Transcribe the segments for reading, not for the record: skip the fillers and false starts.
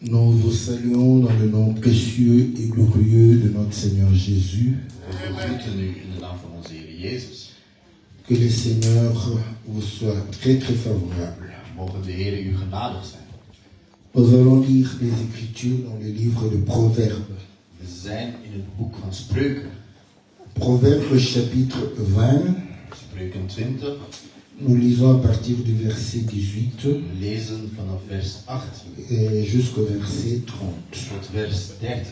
Nous vous saluons dans le nom précieux et glorieux de notre Seigneur Jésus. We begroeten u in de naam van onze Heer Jezus. Que le Seigneur vous soit très très favorable. Mogen de Heer u genadig zijn. Nous allons lire les Écritures dans le livre de Proverbes. We zijn in het boek van Spreuken. Proverbes chapitre 20. Spreuken 20. Nous lisons à partir du verset 18 We lezen vanaf vers 18 et jusqu'au verset 30. tot vers 30.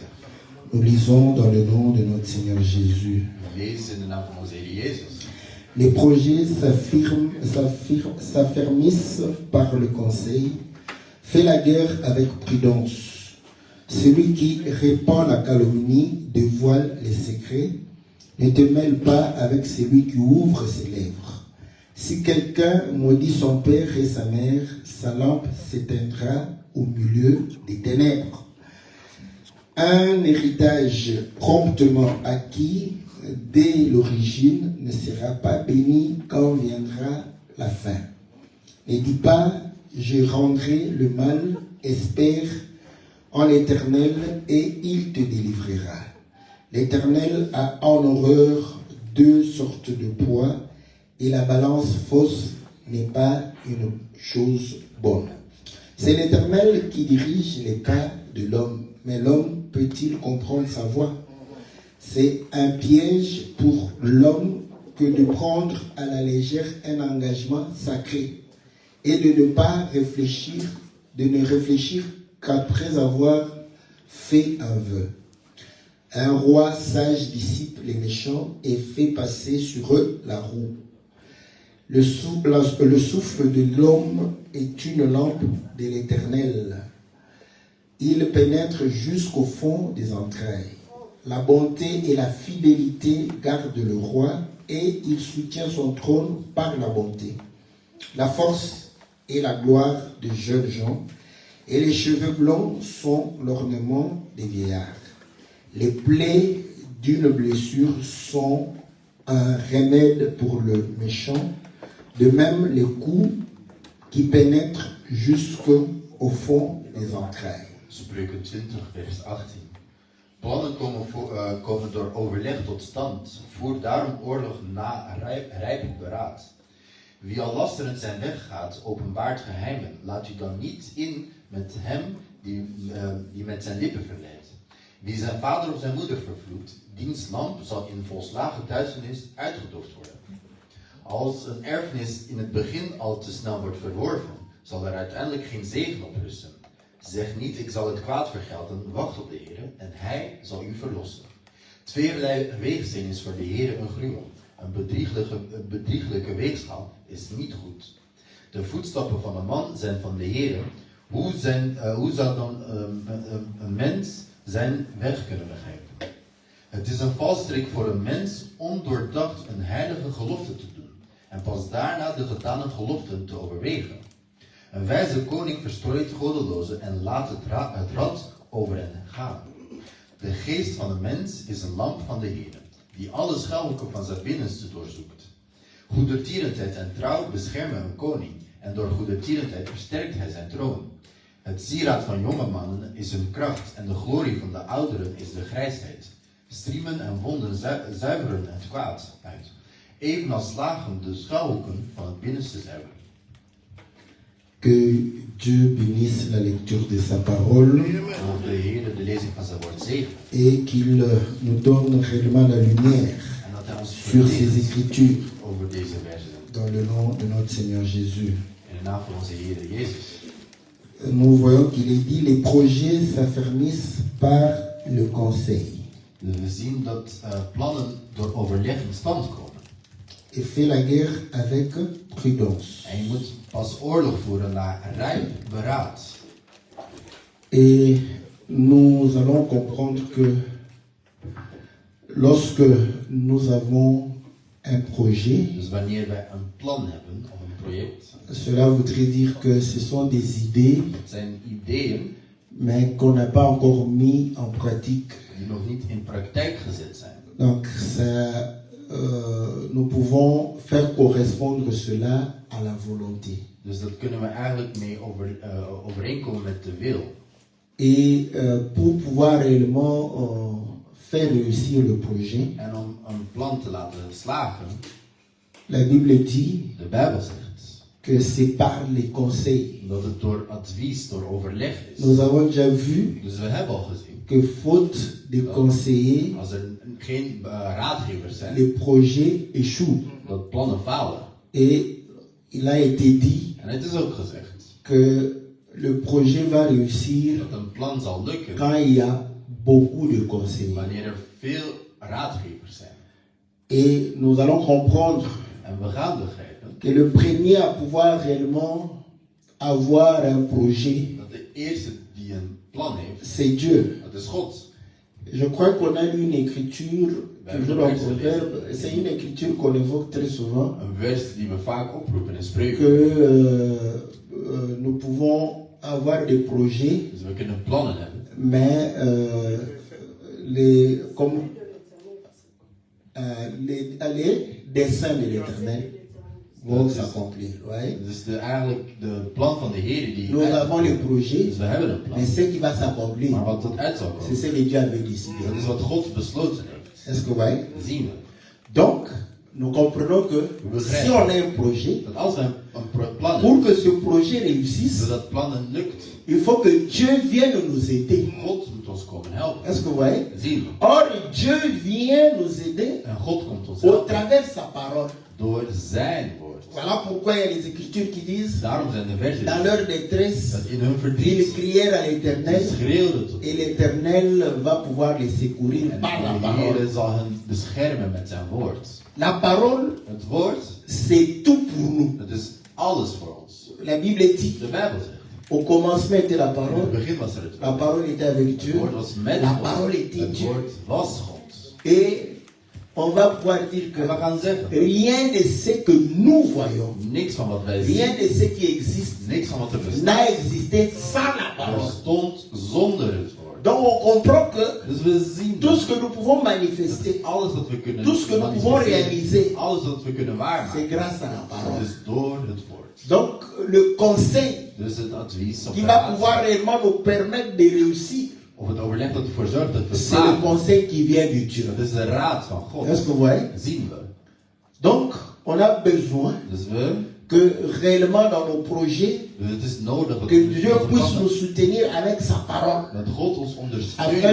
Nous lisons dans le nom de notre Seigneur Jésus. We lezen in de naam van onze Heer Jezus. Les projets s'affermissent par le conseil. Fais la guerre avec prudence. Celui qui répand la calomnie dévoile les secrets. Ne te mêle pas avec celui qui ouvre ses lèvres. Si quelqu'un maudit son père et sa mère, sa lampe s'éteindra au milieu des ténèbres. Un héritage promptement acquis dès l'origine ne sera pas béni quand viendra la fin. Ne dis pas, je rendrai le mal, espère en l'Éternel et il te délivrera. L'Éternel a en horreur deux sortes de poids et la balance fausse n'est pas une chose bonne. C'est l'Éternel qui dirige les pas de l'homme, mais l'homme peut-il comprendre sa voie? C'est un piège pour l'homme que de prendre à la légère un engagement sacré et de ne pas réfléchir, de ne réfléchir qu'après avoir fait un vœu. Un roi sage dissipe les méchants et fait passer sur eux la roue. Le souffle de l'homme est une lampe de l'Éternel. Il pénètre jusqu'au fond des entrailles. La bonté et la fidélité gardent le roi et il soutient son trône par la bonté. La force et la gloire des jeunes gens et les cheveux blonds sont l'ornement des vieillards. Les plaies d'une blessure sont un remède pour le méchant, de même les coups qui pénètrent jusqu'au fond des entrailles. Spreuken 20 vers 18. Plannen komen door overleg tot stand. Voer daarom oorlog na rijp beraad. Wie al lasterend zijn weg gaat, openbaart geheimen. Laat u dan niet in met hem die met zijn lippen verleidt. Wie zijn vader of zijn moeder vervloekt, diens lamp zal in volslagen duisternis uitgedoofd worden. Als een erfenis in het begin al te snel wordt verworven, zal er uiteindelijk geen zegen op rusten. Zeg niet, ik zal het kwaad vergelden, wacht op de Heer en Hij zal u verlossen. Tweeërlei weegzin is voor de Heer een gruwel. Een bedrieglijke weegschaal is niet goed. De voetstappen van een man zijn van de Heer. Hoe zou dan een mens zijn weg kunnen begrijpen? Het is een valstrik voor een mens ondoordacht een heilige gelofte te doen en pas daarna de gedane geloften te overwegen. Een wijze koning verstrooit goddelozen en laat het rad over hen gaan. De geest van een mens is een lamp van de Heer, die alle schuilhoeken van zijn binnenste doorzoekt. Goedertierendheid en trouw beschermen een koning en door goedertierendheid versterkt hij zijn troon. Het sieraad van jonge mannen is hun kracht en de glorie van de ouderen is de grijsheid. Striemen en wonden zuiveren het kwaad uit, evenals slagen de schuilhoeken van het binnenste zuiveren. Que Dieu bénisse la lecture de sa parole et qu'il nous donne réellement la lumière sur ces Écritures dans le nom de notre Seigneur Jésus. Nous voyons qu'il est dit les projets s'affermissent par le conseil. We zien dat plannen door overleg in stand komen. Et fait la guerre avec prudence. En je moet pas oorlog voeren naar rijp beraad. Et nous allons comprendre que lorsque nous avons un projet, Dus wanneer wij een plan hebben of een project, cela voudrait dire que ce sont des idées, het zijn ideeën mais qu'on n'a pas encore mis en pratique. die nog niet in praktijk gezet zijn. Donc nous pouvons faire correspondre cela à la volonté. Dus dat kunnen we eigenlijk mee overeenkomen met de wil. Et pour pouvoir réellement faire réussir le projet, En om een plan te laten slagen, la Bible dit de Bijbel zegt que c'est par les conseils. dat het door advies, door overleg is. Nous avons déjà vu Dus we hebben al gezien, que faute de conseillers, als er geen raadgevers zijn, les projets échouent. dat plannen falen. Et il a été dit En het is ook gezegd que le projet va réussir dat een plan zal lukken quand il y a beaucoup de conseillers. wanneer er veel raadgevers zijn. Et nous allons comprendre En we gaan begrijpen que le premier à pouvoir réellement avoir un projet, dat de eerste die een plan heeft, c'est Dieu. dat is God. Je crois qu'on a lu une écriture, toujours en proverbe, c'est une écriture qu'on évoque très souvent, Een vers die we vaak oproepen in que spreuken. nous pouvons avoir des projets, Dus we kunnen plannen hebben, mais les desseins de l'Éternel vont s'accomplir. Ouais. dus eigenlijk de plan van de Heer die Nous avons les projets, Dus we hebben een plan. mais ce qui va s'accomplir, Maar wat tot uit zal c'est komen, ce que Dieu avait décidé. dat is wat God besloten heeft. Est-ce que vous voyez? Dat zien we. Donc, nous comprenons que si on a un projet, Dat als we een plan pour hebben, que ce projet réussisse, zodat plannen lukt, il faut que Dieu vienne nous aider. God moet ons komen helpen. Est-ce que vous voyez? Dat zien we. Or, Dieu vient nous aider En God komt ons au helpen travers de sa parole. door zijn woord. Voilà pourquoi il y a les Écritures qui disent, Daarom zijn de versen dans leur détresse, dat in hun ils verdriet crièrent à l'Éternel schreeuwden tot et l'Éternel va pouvoir les secourir en par la de parole. Heer zal hen beschermen met zijn woord. La parole, Het woord, c'est tout pour nous. dat is alles voor ons. La Bible dit, De Bijbel zegt, au commencement était la in het parole, begin was er het la woord. parole était avec Het Dieu, woord was met la God. parole était Het Dieu. woord was God. Et on va pouvoir dire que En we gaan zeggen, rien de ce que nous voyons, niks van wat wij rien zien, de ce qui existe, niks van wat er bestaat, n'a existé sans la parole. bestond zonder het woord. Donc on comprend que Dus we zien tout dat ce que nous pouvons manifester, alles wat we kunnen tout ce que nous pouvons réaliser, alles wat we kunnen c'est waarmaken, grâce à la dat parole. is door het woord. Donc le conseil Dus het advies of qui de va raad, pouvoir réellement nous permettre de réussir, of het overleg dat ervoor zorgt dat we c'est le slagen, conseil qui vient de Dieu. dat is de raad van God. Est-ce que vous voyez? Zien we. Donc on a besoin Dus we, que réellement dans nos projets, dus het is nodig dat, que Dieu puisse nous soutenir avec sa parole, dat God ons afin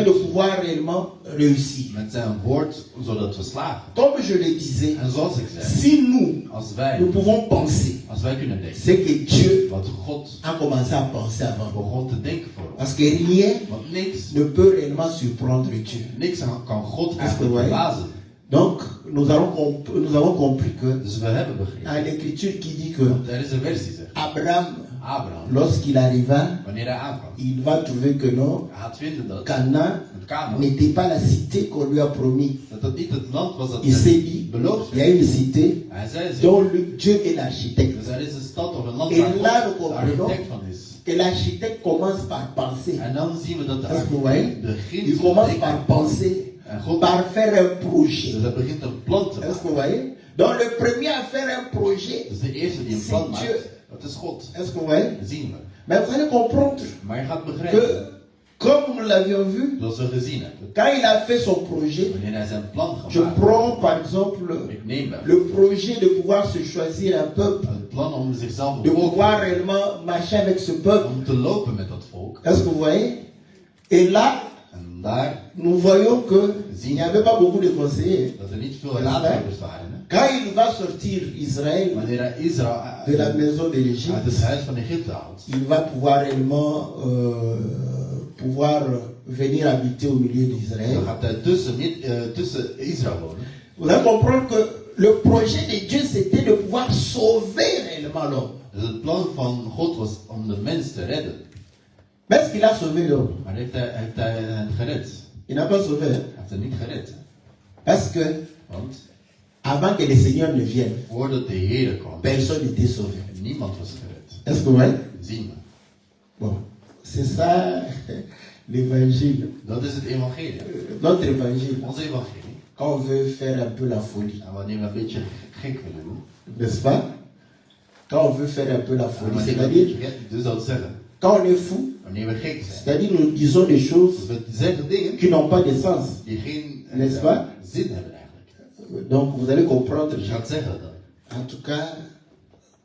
de ondersteunt pouvoir réellement réussir. met zijn woord, zodat we slagen. Comme je le disais, En zoals ik zei, si nous, als nous wij, pouvons penser, als wij kunnen denken c'est que Dieu wat God a commencé à penser avant nous. begon te denken voor ons. Parce que rien Want niks, ne peut réellement surprendre Dieu. niks kan God Est-ce que eigenlijk vous voyez? verbazen. Donc, nous avons compris que, Dus we hebben dans begrepen. l'écriture qui dit que Want er is een vers die zegt, Abraham, Abraham, lorsqu'il arriva, wanneer hij aankwam, il va trouver que non, hij gaat vinden dat Canaan het Canaan, n'était pas la cité qu'on lui a promis. dat niet het land was dat Il s'est dit, beloofd il y a werd. une cité Hij zei zich, dont Dieu est l'architecte. dus er is een stad of een land Et waar là, God nous de comprenons architect van is. que l'architecte commence par penser. En dan zien we dat de Est-ce que vous voyez? architect begint Il te commence par denken. penser, En God, par faire un projet. dus hij begint een plan te Est-ce que maken. vous voyez? Donc le premier à faire un projet, Dus de eerste die een C'est plan Dieu. maakt, dat is God. est-ce que vous voyez? Dat zien we. Mais vous allez comprendre Maar je gaat begrijpen, que, comme nous l'avions vu, zoals we gezien hebben, quand il a fait son projet, wanneer hij zijn plan je gemaakt prends par exemple ik neem hem, le projet de pouvoir se choisir un peuple, het plan om zichzelf de een volk, pouvoir réellement marcher avec ce peuple. om te lopen met dat volk. Est-ce que vous voyez? Et là, En daar nous voyons qu'il n'y avait pas beaucoup de conseillers. dat er niet veel raadgevers waren. Hè. Quand il va sortir Israël Wanneer hij Israël de la maison de uit l'Égypte, het huis van Egypte haalt, il va pouvoir réellement venir habiter au milieu d'Israël. dan gaat hij tussen Israël wonen. Vous allez comprendre que le projet de Dieu, c'était de pouvoir sauver réellement l'homme. Dus het plan van God was om de mens te redden. Mais est-ce qu'il a sauvé l'homme? Maar heeft hij hen gered? Il n'a pas sauvé. Hein? Hij heeft hen niet gered. Parce que Want avant que le Seigneur ne vienne, voordat de Heer kwam, personne n'était sauvé. niemand was gered. Est-ce que vous voyez? Zien we. Bon, c'est ça l'évangile. Dat is het evangelie. Notre évangile. Ons evangelie. Quand on veut faire un peu la folie, En wanneer we een beetje gek willen doen. n'est-ce pas? Quand on veut faire un peu la En folie, wanneer we een c'est-à-dire beetje gek, dus dat zeggen. Quand on est fou, wanneer we gek zijn. c'est-à-dire nous disons des choses Dus we zeggen dingen qui n'ont pas de sens. die geen N'est-ce pas? zin hebben eigenlijk. Donc vous allez comprendre. Dus je gaat zeggen dat. En tout cas,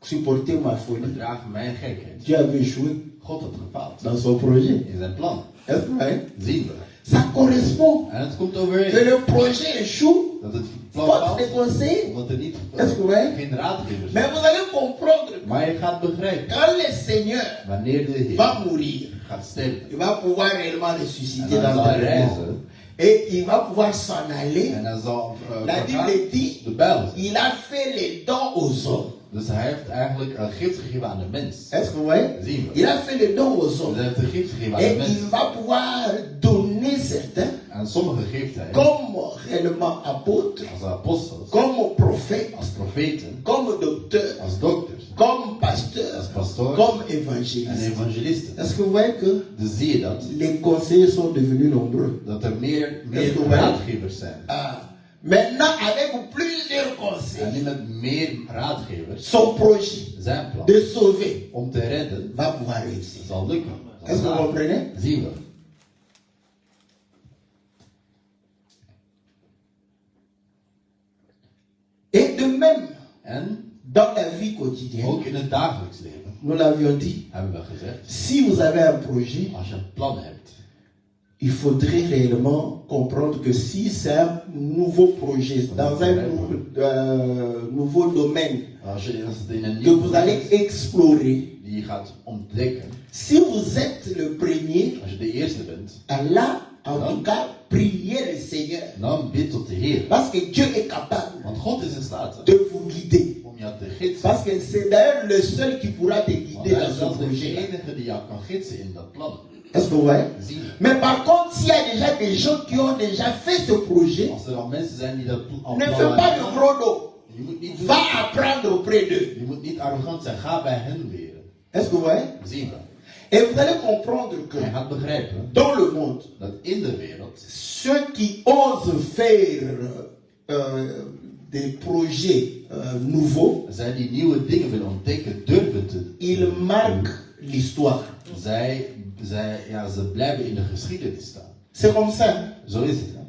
supporter ma folie. Verdragen mijn gekheid. Dieu avait échoué God had gefaald. dans son projet. In zijn plan. Est-ce vrai? Zien we. Ça correspond. En het komt Que overeen. le projet échoue, Dat het plan faute faalt. de conseil. Omdat er niet Est-ce que vrai? geen raadgevers Mais zijn. vous allez comprendre que Maar je gaat begrijpen. quand le Seigneur Wanneer de Heer va mourir, gaat sterven. il va pouvoir réellement ressusciter En dan dans zal hij le monde. reizen. Et il va pouvoir s'en aller. En dan zal La vergaan Bible dit, de bijl. il a fait les dons aux hommes. Dus hij heeft eigenlijk een gift gegeven aan de mens. Est-ce que vous voyez? Zien we. Il a fait les dons aux Dus hommes. hij heeft een gift gegeven aan de Et mens. il va pouvoir donner certains En sommige geeft hij comme réellement apôtres, als apostels, comme prophètes, als profeten, comme docteurs, als dokters, comme als pasteurs, pastoors comme en évangélistes. evangelisten. Est-ce que vous voyez que Dus zie je dat, les conseillers sont devenus nombreux? dat er meer Est-ce que vous voyez? raadgevers zijn. Ah. Maintenant, avec plusieurs En conseils, nu met meer raadgevers, son projet zijn plan de sauver om te redden, va pouvoir réussir. zal lukken. Zal Est-ce que vous slagen. comprenez? Zien we. Et de même, En dans la vie quotidienne, ook in het dagelijks leven, nous l'avions dit, hebben we gezegd, si vous avez un projet, als je een plan hebt, il faudrait réellement comprendre que si c'est un nouveau projet, dans un nouveau domaine als het in een que nieuw vous allez proces explorer, die je gaat ontdekken, si vous êtes le premier, als je de eerste bent, Allah, en tout cas, priez le Seigneur. dan bid tot de Heer. Parce que Dieu est capable Want God is in staat de vous guider. om jou te gidsen. Parce que c'est d'ailleurs le seul qui pourra te Want guider hij dans is ce zelfs de projet. enige die jou kan gidsen in dat plan. Est-ce que vous voyez? Zie je. Mais par contre, s'il y a déjà des gens qui ont déjà fait ce projet, Als er al mensen zijn die dat al ne plan fais pas de hebben, gros dos. je moet niet doen. Va apprendre auprès d'eux. Je moet niet arrogant zijn. Ga bij hen leren. Est-ce que vous voyez? Zien we. Et vous allez comprendre que En je gaat begrijpen dans le monde, dat in de wereld ceux qui osent faire des projets nouveaux, zij die nieuwe dingen willen ontdekken, durven te ils marquent l'histoire. Ze blijven in de geschiedenis staan. C'est comme ça. Zo is het. Hè?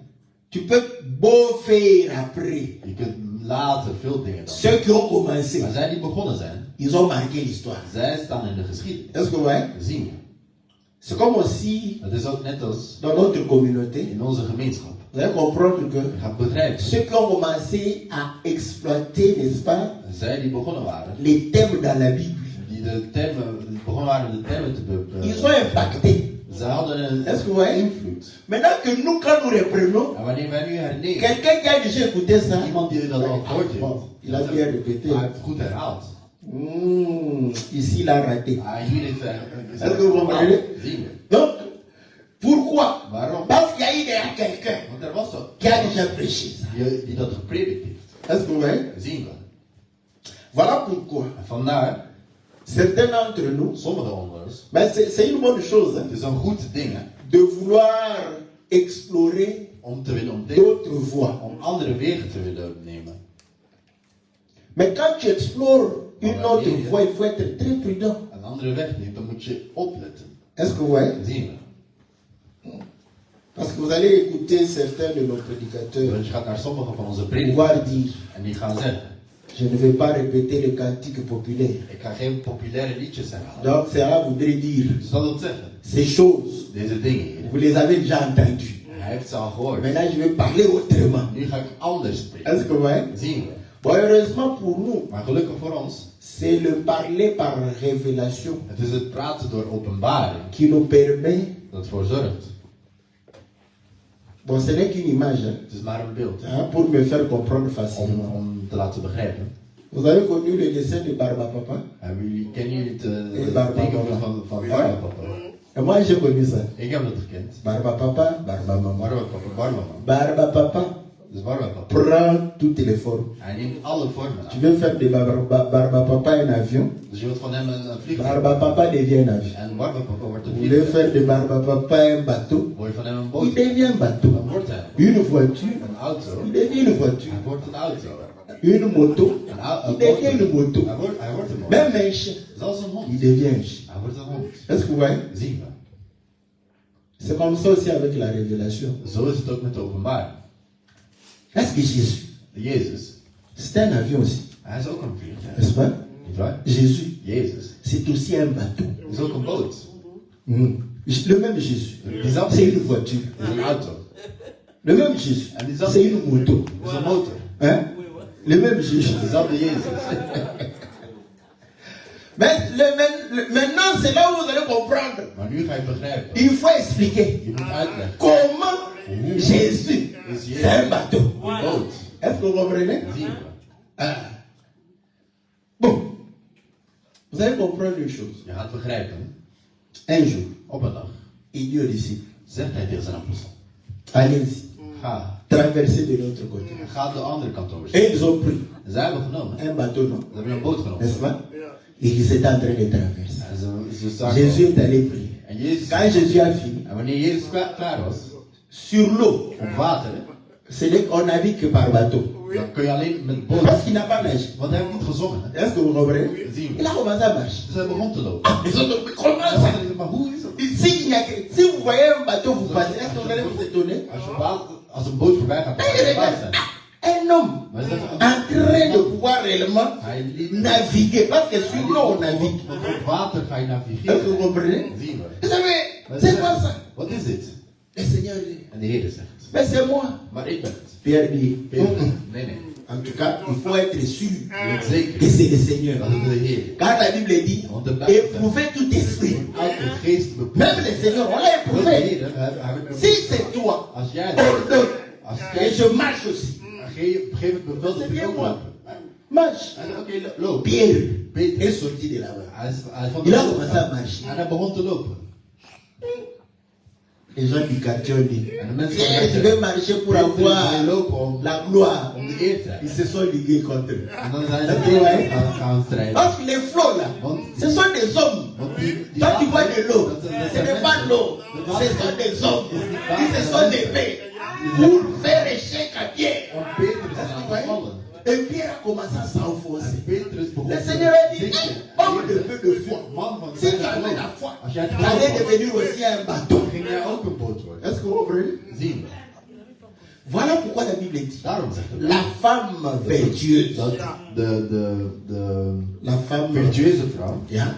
Tu peux beau faire après. Je kunt later veel dingen dan. Ceux qui ont commencé, Maar zij die begonnen zijn, ils ont marqué l'histoire. zij staan in de geschiedenis. Est-ce que vous voyez? Dat zien we. C'est comme aussi Het is ook net als dans notre communauté. in onze gemeenschap. Vous allez comprendre que Je gaat begrijpen. ceux qui ont commencé à exploiter, n'est-ce pas, Zij die begonnen waren, les thèmes dans la Bible, die begonnen waren de termen te ils ont impacté. Ze hadden een Est-ce que vous voyez? invloed. Maintenant que nous, quand nous reprenons, En wanneer wij nu hernemen, quelqu'un qui a déjà écouté ça, iemand die dat al gehoord heeft, bon, il a bien répété. hij heeft het goed herhaald. Ici, il a raté. Hier is Est-ce que vous comprenez? zien we. Donc, pourquoi? Waarom? Parce qu'il y a eu déjà quelqu'un Want er was dat qui a déjà prêché ça. die dat gepredikt heeft. Est-ce que vous voyez? Zien we. Voilà pourquoi En vandaar, certains d'entre nous, sommige onder ons, ben c'est une bonne chose hein, het is een goed ding hè, de vouloir explorer om te willen ontdekken, d'autres voies. om andere wegen te willen nemen. Mais quand tu explores une Ouais, autre oui, voie, il faut être très prudent. Een andere weg neemt, dan moet je opletten. Est-ce que vous voyez? Zien we. Parce que vous allez écouter certains de nos prédicateurs Want je gaat naar sommige van onze predikers pouvoir dire, en die gaan zeggen, je ne vais pas répéter le cantique populaire. ik ga geen populaire liedjes herhalen. Donc cela voudrait dire, Dus dat wil zeggen, ces choses, deze dingen hier, vous les avez déjà entendues. hij heeft ze al gehoord. Maintenant, je vais parler autrement. Nu ga ik anders Est-ce spreken. que vous voyez? Zien we. Bon, heureusement pour nous, Maar gelukkig voor ons, c'est le parler par révélation het is het praten door openbaring qui nous permet. dat ervoor zorgt. Bon, ce n'est qu'une image hein, Het is maar een beeld pour me faire comprendre facilement. om te laten begrijpen. Vous avez connu le dessin de Barba Papa? Kennen jullie het Barba teken Papa. van Barba Papa? Et moi, j'ai connu ça. Ik heb dat gekend. Barba Papa, Barba Maman. Barba Papa, Barba Mama. Barba Papa Dus Barba Papa. prend toutes les formes. Hij neemt alle vormen Tu aan. veux faire de Barba Papa un avion? Dus je wilt van hem een vliegtuig. Barba Papa devient un avion. En Barba Papa wordt een Vous voulez vliegtuig. faire de Barba Papa un bateau? Word je van hem een Il boot. devient un bateau. Dan wordt hij Une voiture, een auto. il devient une voiture. Hij wordt een auto. une moto, il devient une moto. Hij wordt een man. Même un chien, Zelfs een il hond. devient un chien. Hij wordt een hond. Est-ce que vous voyez? Zien we. C'est comme ça aussi avec la révélation. Zo is het ook met de openbaring. Est-ce que Jésus, Jezus, c'est un avion aussi, hij is ook een vliegtuig. n'est-ce pas? Niet waar? Jésus, Jezus c'est aussi un bateau. is ook een boot. Le même Jésus, Diezelfde c'est Jezus une voiture. is een auto. Le même Jésus, En diezelfde c'est une moto. is een motor. Hein? Le même Jésus. Dezelfde Jezus. Mais maintenant, c'est là où vous allez comprendre. Maar nu ga je begrijpen. Il faut expliquer Je moet uitleggen. comment Jésus, c'est un bateau. Een boot. Est-ce que vous comprenez? Zien we. Ah. Bon. Vous allez comprendre une chose. Je gaat begrijpen. Un jour, Op een dag il dit aux disciples, zegt hij tegen zijn apostel. allez-y, Ga. traversez de l'autre côté. Ga de andere kant over. Et ils ont pris En zij hebben genomen. un bateau, non? Ze hebben een boot genomen. N'est-ce pas? Et ils étaient en train de traverser. En ze zagen. Jésus est allé prier. En Jezus. Quand Jésus a fini, En wanneer Jezus klaar was. sur l'eau, Op water. on navigue que par bateau. Dan kun je alleen met boot. Parce qu'il n'a pas nagé. Want hij heeft niet gezongen. Hè? Est-ce que vous comprenez? Zien Il we. a commencé à marcher. Dus hij begon te lopen. Les autres, mais comment En ça? dan zeggen, maar hoe is dat? Si vous voyez un bateau vous passer, est-ce que vous allez vous étonner? Als een boot voorbij gaat, dan ga je erbij zijn. Un homme Maar ze zeggen, en train de pouvoir réellement hij liep. naviguer. Parce que sur l'eau, on navigue. Want op water ga je Est-ce que navigeren. vous comprenez? Zien we. Vous savez, Maar ze c'est zeggen, quoi ça? Wat is dit? Le Seigneur dit, En de Heer zegt. mais c'est moi. Maar ik ben het. Pierre dit, Peter. Nee, nee. en tout cas, il faut être sûr Je weet zeker. que c'est le Seigneur. Dat is de Heer. Quand la Bible dit, éprouvez tout esprit. Elke geest beproeft. Même le Seigneur, on l'a Dat is de éprouvé. Heer. Hij heeft Si c'est toi, Als jij het ordonne. Als Et jij je marche aussi. geef het bevel dat ik ook loop. Marche. En oké, loop. Pierre Peter. est sorti de là-bas. Hij vond Il a het commencé à marcher. En hij begon te lopen. Les gens du quartier ont dit, En de mensen Pierre, tu veux marcher pour avoir lopen om la gloire. de eer te Ils hebben. se sont ligués contre eux. En dan zijn ze tegen gaan strijden. Parce que les flots là, ce sont des hommes. Want die Quand tu vois de l'eau, dat ce zijn n'est pas de l'eau, ce sont des hommes qui se sont levés pour faire échec à Pierre. Om Petrus aan te vallen. Et Pierre a commencé à s'enfoncer. En Petrus begon Le te Seigneur a dit, zinken. homme de peu de foi, Man van si tu avais la foi, Als jij het tu allais geloof devenir aussi un bateau. ging jij ook een boot worden. Est-ce que vous comprenez? Zien we. Voilà pourquoi la Bible dit, Daarom zegt de la femme vertueuse, dat de la femme virtueuze vrouw. yeah,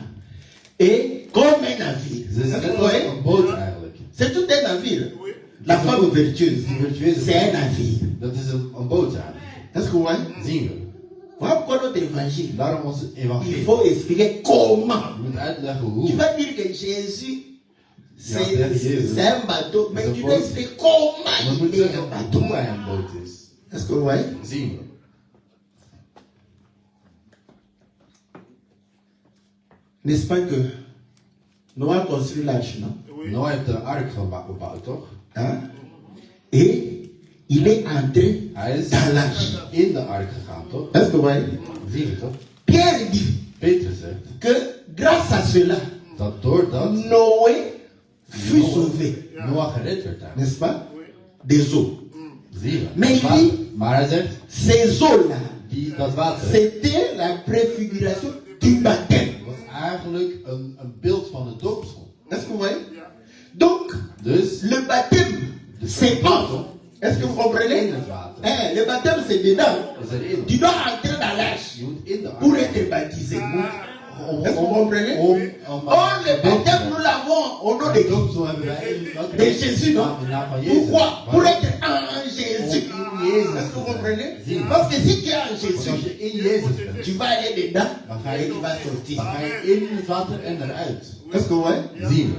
est comme un navire. Ze is Est-ce que net vous als voyez? een boot eigenlijk. C'est tout un navire. La femme vertueuse, Die virtueuze c'est un vrouw, navire. dat is een boot eigenlijk. Est-ce que vous voyez? Zien we. Voilà pourquoi notre évangile, Daarom ons il evangelie. faut expliquer comment. Je moet uitleggen Tu hoe. vas dire que Jésus, Ja, Jésus. c'est un bateau, mais C'est tu un dois boot. expliquer We comment moeten il est un zeggen bateau. hoe hij een boot is. Est-ce que vous voyez? Zien we. N'est-ce pas que Noé a construit l'arche, non? Noah heeft de ark gebouwd, toch? Hein? Et il est entré Hij is dans l'arche. in de ark gegaan, toch? Est-ce que vous voyez? Zie je toch? Pierre dit Petrus zegt que grâce à cela, dat doordat Noé fut sauvé, Noah gered werd daar. n'est-ce pas? Des eaux. Zie je. Maar die- Maar hij zegt, Ces eaux-là, dat water c'était la préfiguration du baptême. was eigenlijk een beeld van de doopsel. Est-ce que vous voyez? Donc, Dus le baptême, c'est pas. Est-ce que vous comprenez? in het water Hein, le baptême, c'est dedans. is erin. Tu dois entrer dans l'arche Je moet in de pour ark. être baptisé. Om- Est-ce que vous comprenez? om Oh, le baptême, nous l'avons au nom de de qui? doopsel hebben wij in De Jésus, non? in de naam van Jezus. Pourquoi? Pour Waarom? être en Jésus. Om in Jezus Est-ce que vous te zijn. comprenez? Zie je. Parce que si tu es en Want als Jésus, je in Jezus bent, tu vas aller dedans dan ga et je, tu vas sortir. dan ga je in het water en eruit. Est-ce que vous voyez? Zien we.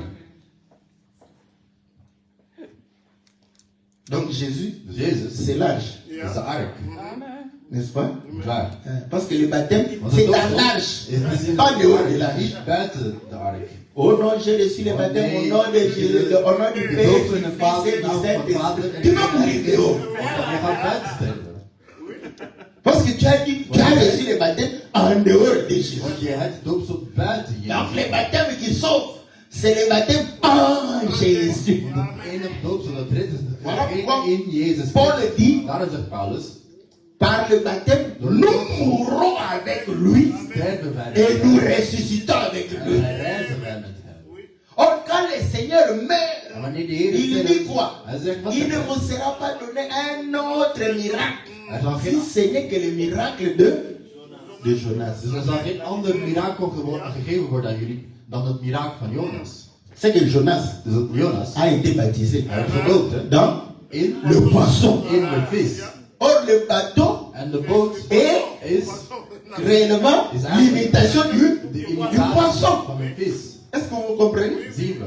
Donc Jésus, Dus Jezus c'est l'arche, is de ark. n'est-ce pas? Klaar. Parce que le baptême, Want c'est het dans doopsel l'arche, is in pas de dehors de ark, l'arche. niet buiten de ark. Oh non, j'ai reçu le baptême au nom de Jésus, au nom du Père, Doopsel du in de Fils Vader, et du naam van de Vader Saint-Esprit. en Tu de vas mourir dehors. Je gaat buiten sterven. Parce que tu as dit, tu as reçu le baptême en dehors de Jésus. Want je hebt doopsel buiten Donc Jezus. le baptême qui sauve, c'est le baptême en Jésus. Het enige doopsel dat redt is Voilà er pourquoi één in Jezus. Paul dit, Daarom zegt Paulus, par le baptême, nous mourrons avec lui sterven wij et met nous hem. ressuscitons avec En lui. wij reizen wij met hem. Or, quand le Seigneur meurt, En wanneer de Heer il sterft, dit quoi? hij zegt wat Il ne zegt hij? vous sera pas donné un autre miracle. Er zal Si geen, ce n'est que le miracle de Jonas. dus er zal geen ander mirakel gegeven worden aan jullie dan het mirakel van Jonas. C'est que Jonas Dus dat Jonas a été baptisé hij werd gedoopt hè, dans in le poisson. de vis. Or, le bateau En de boot est is réellement l'imitation de du imitatie poisson. van een vis. Est-ce que vous comprenez? Zien we.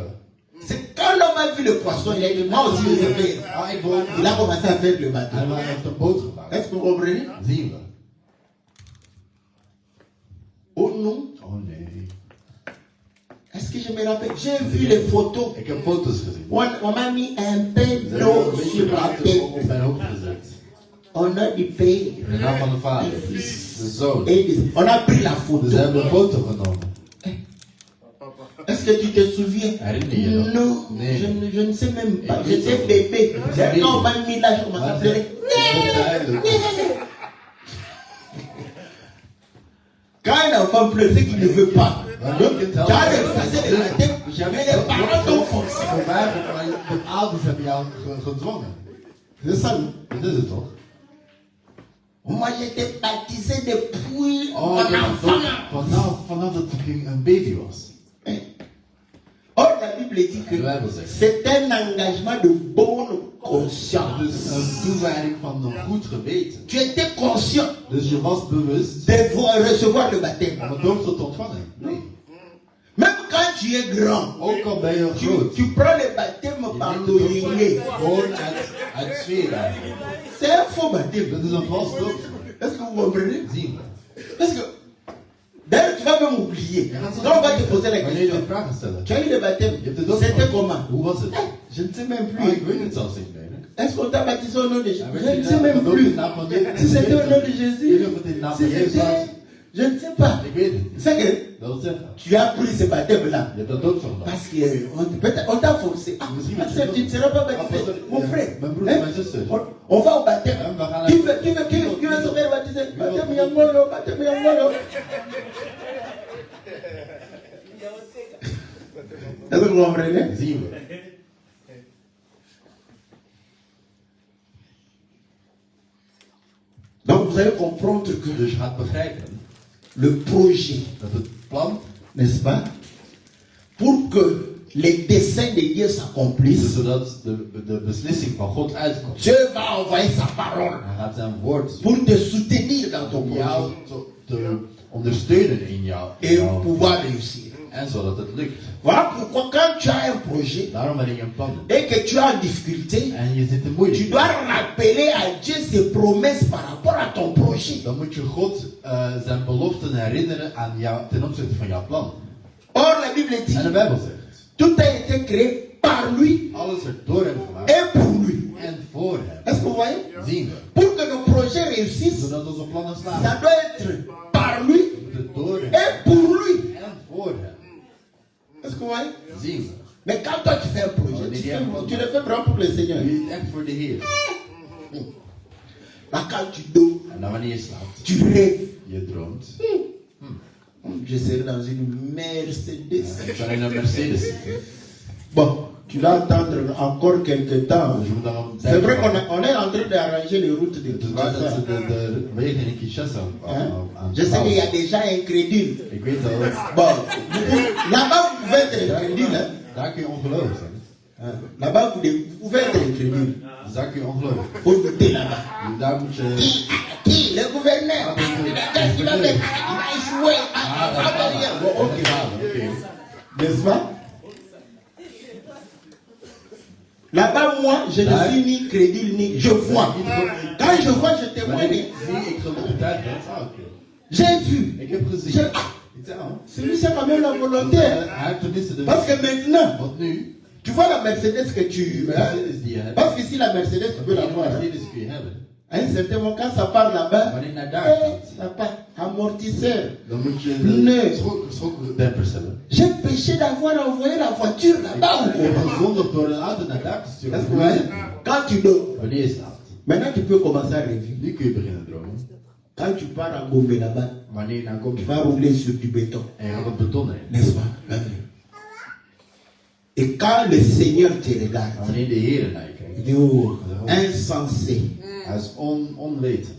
C'est quand l'homme a vu le poisson, il a dit, moi aussi je vais faire. Ah, ik wil. Il a commencé à faire le bateau. En hij heeft een boot gemaakt. Est-ce que vous comprenez? Zien we. Oh non. Oh nee. Est-ce que je me rappelle? J'ai vu les photos. Ik heb foto's gezien. On m'a mis un peu Ze hebben d'eau een beetje sur la water tête. op mijn hoofd gezet. On a du père. De naam van de vader. De zoon. Et on a pris la photo. Dus ze hebben een foto genomen. Est-ce que tu te souviens? Herinner je nog? Non, Nee. je ne sais même pas. Et J'étais puis, bébé. oui. Quand on m'a mis là, je commençais à Maar pleurer. Quand un enfant pleure, c'est qu'il ne veut pas. Donc, quand il faisait le baptême, j'avais les parents sont forcés. Voor mij, de ouders hebben jou gedwongen. C'est ça, non? Dat is het toch? Moi, j'étais baptisé depuis Oh, mon enfant. vanaf dat ik een baby was. Or, la Bible dit que De Bijbel zegt. c'est un engagement de bonne conscience. Dus een toewijding van een goed geweten. Tu étais conscient Dus je was bewust de recevoir le baptême. om het doopsel te ontvangen. Nee. Même quand tu es grand, Ook al ben je tu, groot. tu prends le baptême par Je le neemt het doopsel yingé. gewoon uit sfeer eigenlijk. C'est un faux baptême. Dat is een vals doopsel. Est-ce que vous comprenez? Zien we. Parce que, d'ailleurs, tu vas même oublier. Quand on va te poser la Wanneer je question, vragen stellen. tu as eu le baptême, Je hebt de doopsel. c'était comment? Hoe was het? Je ne sais même Ah, plus. ik weet het zelfs niet meer. hè. Est-ce qu'on t'a baptisé au nom de Jésus? Ja, Je werd ne je sais même gedoopt in plus. de naam van Jezus? Si c'était au nom de Ik weet Jésus, niet of het in de naam si van Jezus was. c'était, je ne sais pas. Ik weet het niet. C'est que Dat wil zeggen. tu as pris ce baptême-là. Je hebt dat doopsel gedaan. Parce qu'on t'a forcé. Ah, Misschien parce is het que tu ne seras pas baptisé. Ah, Mon ja. frère. Mijn broer Hein? en mijn zuster. On va au baptême. Ja, we gaan naar- Qui veut se faire baptiser? Baptême Yangolo, baptême Yangolo. Est-ce que vous comprenez? Zien we. Donc vous allez comprendre que Dus je gaat begrijpen le projet, dat het plan, n'est-ce pas, pour que les desseins de Dieu s'accomplissent, zodat de beslissing van God uitkomt. Dieu va envoyer sa parole Hij gaat zijn woord pour te soutenir dans ton om projet jou te ondersteunen in jou. et pouvoir réussir. En zodat het lukt. Voilà pourquoi quand tu as un projet Daarom wanneer je een plan hebt et que tu es en difficulté, en je zit in tu moeilijkheden, dois rappeler à Dieu ses promesses par rapport à ton projet. dan moet je God zijn beloften herinneren aan jou ten opzichte van jouw plan. Or la Bible dit, En de Bijbel zegt, tout a été créé par lui alles werd door hem gemaakt et pour lui. en voor hem. Est-ce que vous voyez? Zien we. Pour que nos projets réussissent, Zodat onze plannen slagen. ça doit être par lui Moet het door hem et pour lui. en voor hem. Est-ce que vous voyez? Zien we. Mais quand toi tu fais un projet, tu le fais vraiment pour le Seigneur. Doe je het echt voor de Heer. Là quand tu dors, En dan wanneer je slaapt, tu rêves. je droomt. Je serai dans une Mercedes. Ik zal in een Mercedes zitten. Bon, tu vas attendre encore quelques temps. Dus je moet dan een C'est vrai qu'on est en train d'arranger les routes de Het is waar dat Kinshasa. ze de wegen in Kinshasa Hein? aan Je sais qu'il y a des gens incrédules. Ik weet al, Bon, là-bas vous pouvez être incrédule. Hein? daar kun je ongelovig zijn. Là-bas vous pouvez être incrédule. Dus daar kun je ongelovig. Faut douter là-bas. Dus daar moet je... Qui? Le gouverneur. Qu'est-ce qu'il va faire? Il va échouer. dat Ah, rien. Bon, ok. Oké. N'est-ce pas? Là-bas, moi, je ne suis ni crédule ni je vois. Quand je vois, je Wanneer témoigne. ik zie, ik getuige dat. Oké. J'ai vu. Ik heb gezien. Je- Ik zei, oh. Celui-ci a quand même la volonté. Hein? Hij heeft tenminste de... Parce que maintenant, Want nu, tu vois la Mercedes que tu. de Hein? Mercedes die je hebt, Parce que si la Mercedes, tu peux die l'avoir. Hein? Mercedes kun je hebben. À un certain moment, quand ça part là-bas, Wanneer je naar daar eh, gaat, ça part. Amortisseur. dan moet je Nee. de schokdempers hebben. J'ai péché d'avoir envoyé la voiture là-bas ou Ik heb quoi? gezondigd door een auto naar daar te sturen. Est-ce que vous voyez? Quand tu dors, Wanneer je slaapt. Maintenant, tu peux commencer à rêver. Nu kun je beginnen dromen. Quand tu pars à Gombe là-bas, Wanneer je naar Gombe tu vas rouler sur du béton. en je gaat op beton heen. N'est-ce pas? La vie. Et quand le Seigneur te En regarde, wanneer de Heer naar je il kijkt, dit, oh, insensé. hij is onwetend.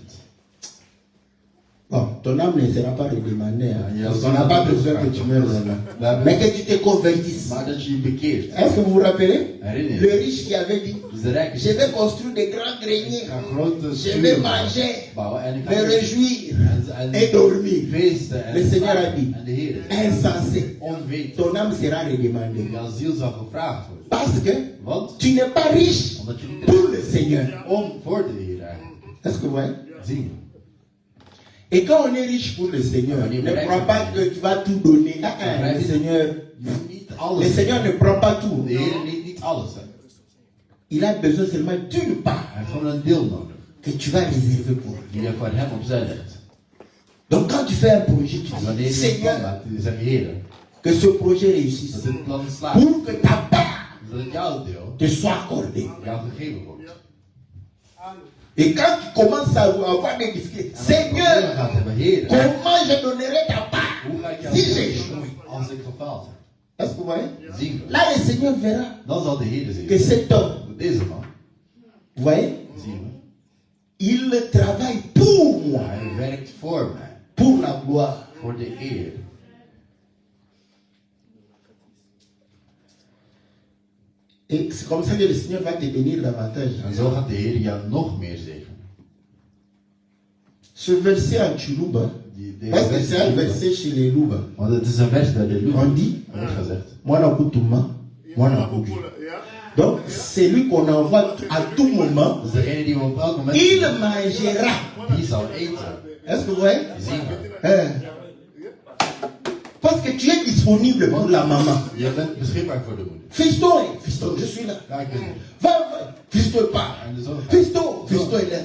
Bon, ton âme ne sera pas redemandée. Hein, Il y a parce qu'on n'a pas besoin que tu meurs là. Mais que tu te convertisses. Maar dat je je bekeert. Est-ce que vous vous rappelez? Herinner Le je. riche qui avait dit, Dus de rijke je vais construire des grands greniers. gaan grote Je vais schuren manger, bouwen en ik me ga réjouir en et dormir. feesten Le Seigneur a dit, en de Heer. insensé. Onwetend. Ton âme sera redemandée. Jouw ziel zal gevraagd worden. Parce que Want tu n'es pas riche omdat je niet pour le Seigneur. voor de Heer eigenlijk. Est-ce que vous voyez? Zien we. Et quand on est riche pour le Seigneur, ne crois pas que tu vas tout donner. Le Seigneur, Je moet niet le alles. Seigneur ne prend pas tout. De Heer neemt niet alles. Hè. Il a besoin seulement d'une part Hij heeft gewoon een deel nodig. que tu vas réserver pour lui. Die je voor hem opzij legt. Donc quand tu fais un projet, tu En wanneer dis, je een plan Seigneur, maakt, zeg je Heer, que ce projet réussisse. dat dit plan slaagt. Pour que ta part Zodat jouw deel te soit accordée. jou gegeven wordt. Et quand tu commences à avoir des difficultés, En als je problemen Seigneur, gaat hebben, Heer, comment je donnerai ta part hoe ga ik jou si j'ai geven échoué? als ik gefaald heb? Est-ce que vous voyez? Zien we. Là, le Seigneur verra Dan zal de Heer que zien. cet homme, Deze man, vous voyez, zien we. il travaille pour moi, Hij werkt voor mij. pour la gloire. Voor de eer. Et c'est comme ça que le Seigneur va te bénir davantage. En zo gaat de Heer jou nog meer zegenen. Ce verset en Chiluba, Deze parce que c'est un vers- verset chez les Luba. Want het is een vers bij de On Louvre. dit, Er wordt gezegd. Mwana Kutuma, Mwana Kubi. Donc, c'est lui qu'on envoie à tout moment. Dus degene die we op elk moment Il mangera. die zal eten. Est-ce que vous voyez? Zien we. Hein? Parce que tu es disponible pour la maman. Je bent beschikbaar voor de moeder. Fiston, fiston, je suis là. Ja, ik ben er. Va, va. Fiston est pas. En de zoon gaat. Fiston, fiston est là.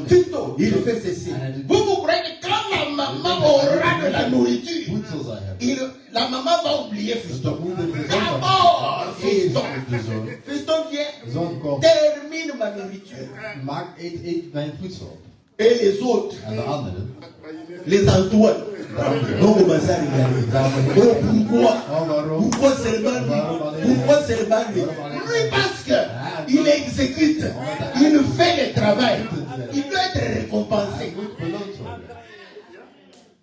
Fiston, il fait ceci. Vous vous croyez que quand la maman aura de la nourriture, Voedsel zal hebben. la maman va oublier Dus de fiston. moeder de zoon gaat. D'abord, fiston. De zoon. Fiston De vient, zoon komt. termine ma nourriture. Eet mijn voedsel. Et les autres, En de anderen. les Antoine, vont commencer à regarder. Oh, pourquoi? Oh, waarom? Pourquoi seulement lui? Pourquoi seulement lui? Lui parce que il exécute, il fait le travail, il doit être récompensé. Moet beloond worden.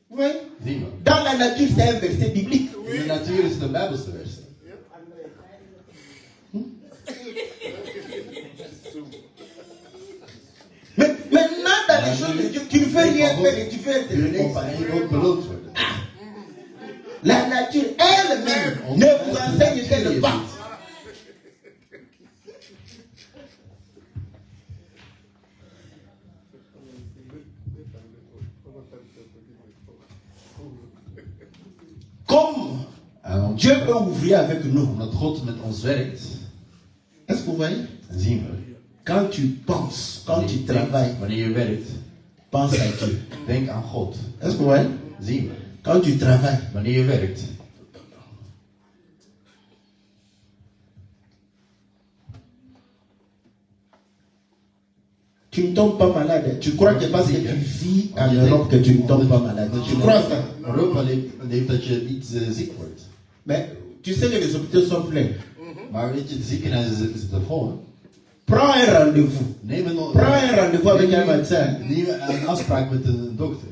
Oui. Zien we. Dans la nature, c'est un verset biblique. In de natuur is het een Bijbelse vers. Mais maintenant, dans les choses de Dieu, tu ne fais rien faire et tu fais être En je récompensé. wilt beloond worden. La nature elle-même ne vous enseigne-t-elle pas? Comme Dieu peut ouvrir avec nous. Omdat God met ons werkt, Est-ce que vous voyez? dan zien we. Quand tu penses, quand tu travailles, Wanneer je werkt, pense à Dieu. denk aan God. Est-ce que vous voyez? Zien we. Quand tu travailles, Wanneer je werkt, tu ne tombes pas malade. Tu crois que parce que tu vis en Europe que tu ne tombes pas malade. Tu crois ça? Europa leeft dat je niet ziek wordt. Mais tu sais que les hôpitaux sont pleins. Maar weet je, de ziekenhuizen zitten vol. Hè? Prends un rendez-vous. Prends un rendez-vous avec un médecin. Neem een afspraak met een dokter.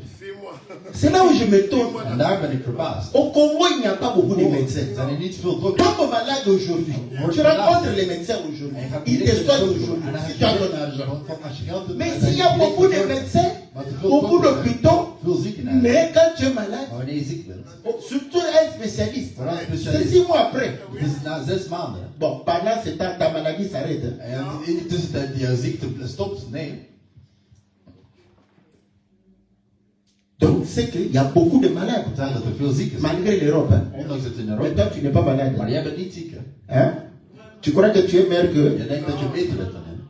C'est là où je me tourne. En daar ben ik verbaasd. Au Congo, il n'y a pas beaucoup de médecins. Zijn er niet veel dokters? Tombe malade aujourd'hui. Tu rencontres les médecins aujourd'hui. Ils te soignent aujourd'hui. Si tu as ton argent. Mais s'il y a beaucoup de médecins, beaucoup d'hôpitaux, Veel ziekenhuizen. mais quand tu es malade, Maar wanneer je ziek bent, surtout un spécialiste, vooral een c'est specialist. 6 mois après. Het is na 6 maanden. Bon, pendant ce temps, ta maladie s'arrête. Hein. En in de tussentijd die jouw ziekte stopt, nee. Donc, c'est qu'il y a beaucoup de malades, Het zijn dat er veel zieken zijn. malgré l'Europe. Hein. Ondanks dat in Mais Europa. toi, tu n'es pas malade. Maar jij bent niet ziek, hè? Hein? Tu crois que tu es meilleur que... Je denkt dat je beter bent dan hem.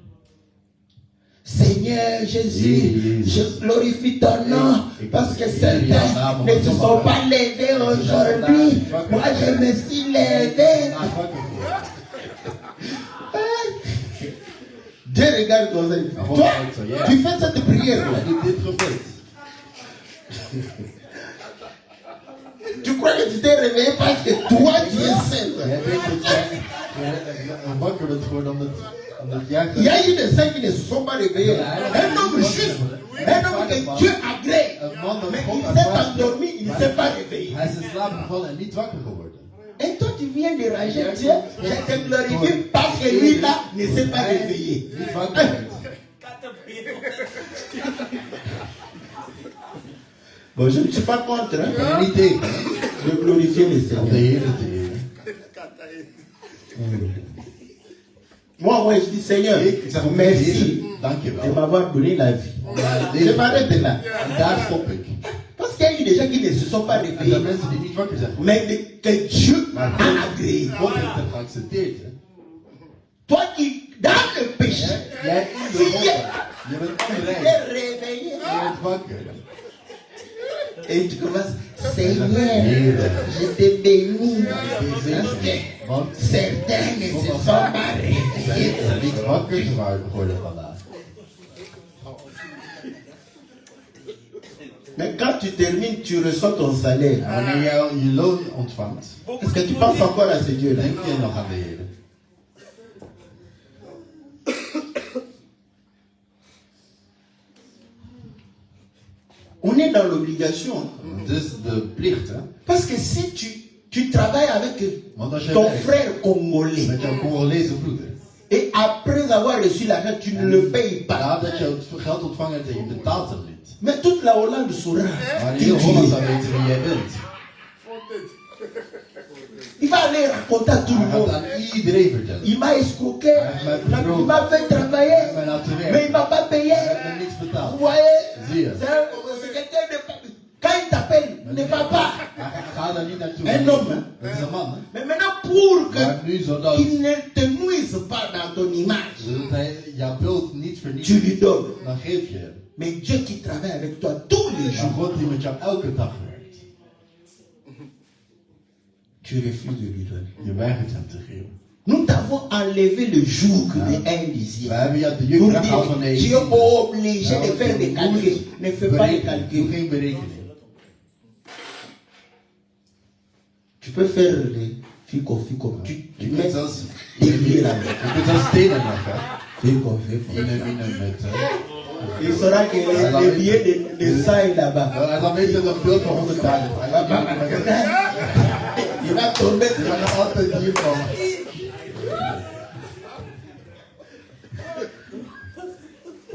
Seigneur Jésus, je glorifie ton nom parce que certains ne se sont pas levés aujourd'hui. Moi, je me suis levé. Naast wakker geworden. De Dieu regarde comme ça. Toi, tu fais cette prière-là. Tu crois que tu t'es réveillé parce que toi, tu es saint. Il y a eu des saints qui ne se sont pas réveillés. Un homme juste, un homme que Dieu agrée. Mais il s'est endormi, il ne s'est pas réveillé. Et toi, tu viens de rager Dieu. Je te glorifie parce que lui là ne s'est pas réveillé. Bon, je ne suis pas contre de glorifier le Seigneur. Moi, je dis Seigneur, merci de m'avoir donné la vie. Je m'arrête là. Parce qu'il y a eu des gens qui ne se sont pas réveillés. Mais que Dieu a agréé. Toi qui, dans le péché, tu es réveillé. Et tu commences, Seigneur, je te bénis. Parce que certains ne se sont pas réveillés. Mais quand tu termines, tu reçois ton salaire. Est-ce que tu penses encore à ce Dieu-là? On est dans l'obligation. Parce que si tu travailles avec ton frère congolais, et après avoir reçu l'argent, tu ne le payes pas. Mais toute la Hollande saura. Il va aller raconter à tout le monde. Il m'a escroqué, il m'a fait travailler, mais il ne m'a pas payé. Vous voyez, c'est quelqu'un de... Quand il t'appelle, ne va pas. Un homme. Mais maintenant, pour qu'il ne te nuise pas dans ton image, tu lui donnes. Mais Dieu qui travaille avec toi tous les jours, tu refuses de lui donner. Nous t'avons enlevé le joug de indésir. Pour dire, tu es obligé de faire des calculs. Ne fais pas les calculs. Tu peux faire les fico. Tu mets des billets là-bas. Fico. Il saura que les billets de ça est là-bas. Il va tomber.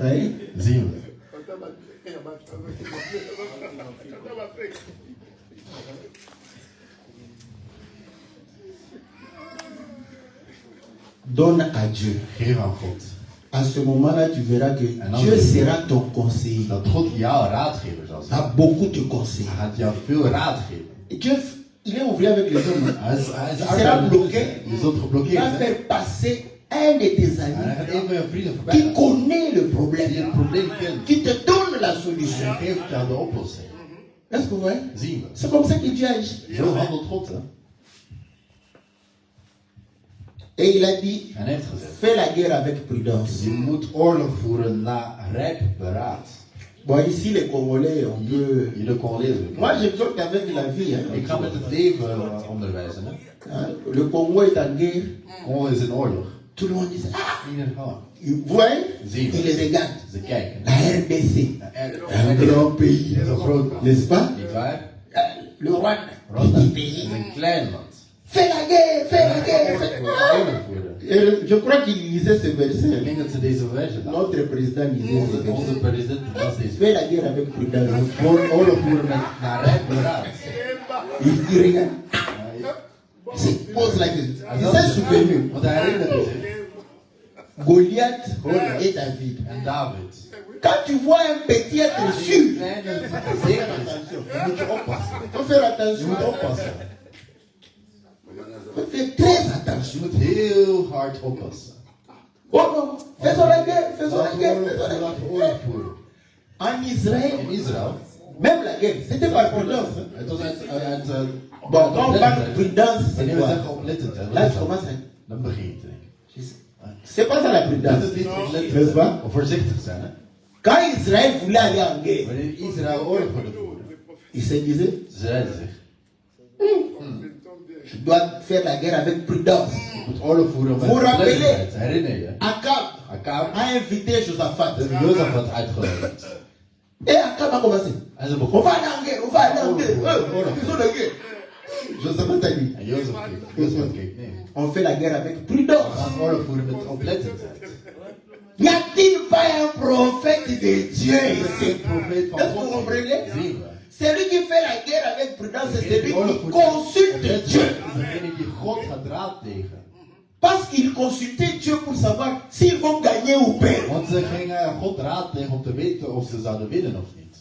Oui. Donne à Dieu. À ce moment-là, tu verras que Dieu sera ton conseiller. Il a beaucoup de conseillers. Et Dieu, il est ouvert avec les hommes. Il sera bloqué. Il va faire passer un de tes amis qui connaît le problème, qui te donne la solution. Est-ce que vous voyez? C'est comme ça que Dieu agit. Et il a dit, fais la guerre avec prudence. Bon, ici, les Congolais, on peut... Moi, j'exhorte avec la vie. Le Congo est en guerre. Tout le monde dit, vous voyez? Il les regarde. La RDC, un grand pays, n'est-ce pas? Le Rwanda, petit pays. Fais la guerre. Et je crois qu'il lisait ce verset. Notre président lisait ce verset. Fais la guerre avec prudence. Il regarde. Il se pose la question. Il s'est souvenu. Goliath et David. Quand tu vois un petit être sûr, il faut faire attention. Fais très attention. Oh non, faisons la guerre. En Israël, même la guerre, c'était par prudence. Bon, quand on parle de prudence, c'est quoi? Là, tu commences à... C'est pas ça la Dat prudence. is niet oplettend N'est-ce pas? zijn, of voorzichtig zijn. Hè? Quand Israël voulait aller en guerre, Wanneer Israël oorlog wilde voeren, il se disait, ze zeiden zich, je dois faire la guerre avec prudence. je moet oorlog voeren met Vous rappelez? oplettendheid. Herinner je? Akab Akab a invité Josaphat. heeft Jozefat uitgenodigd. Et Akab a commencé. En ze On begon. va aller en guerre, on va aller en guerre. Ils sont de guerre. Josaphat a dit, En Jozefat keek, nee. on fait la guerre avec We prudence. gaan oorlog voeren met oplettendheid. N'y a-t-il pas un prophète de Dieu ici? Profeet van Est-ce que vous God comprenez? zien we. Celui qui fait la guerre avec prudence, c'est celui Oorlog qui voert consulte met Dieu. oplettendheid is degene die God gaat raadplegen. Parce qu'il consultait Dieu pour savoir s'ils vont gagner ou perdre. Want ze gingen God raadplegen om te weten of ze zouden winnen of niet.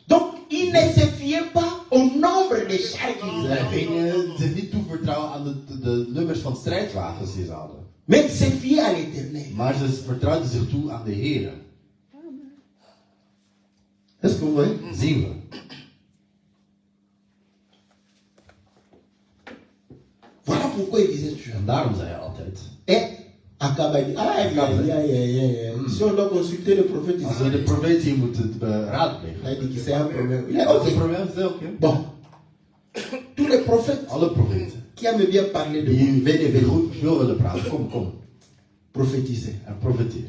Donc, il ne se fiait pas au nombre de chars qu'ils Ze avaient, gingen zich niet toevertrouwen aan de nummers van strijdwagens die ze hadden. mais ils se fiaient à l'éternel. Maar ze vertrouwden zich toe aan de Heer. Est-ce que vous voyez? Zien we. Voilà pourquoi il disait toujours. En daarom zei hij altijd. Et Akab a dit, aïe, aïe, aïe, aïe, aïe. Si on doit consulter le prophète Als we ici, de profeet hier moeten raadplegen. il a dit que c'est un problème. Il a Dat is dit, een ok. probleem, is dat oké? Bon. Tous les prophètes Alle profeten. qui aiment bien parler de Die vous, venez, venez, goed veel willen praten. Kom. prophétiser. En profeteer.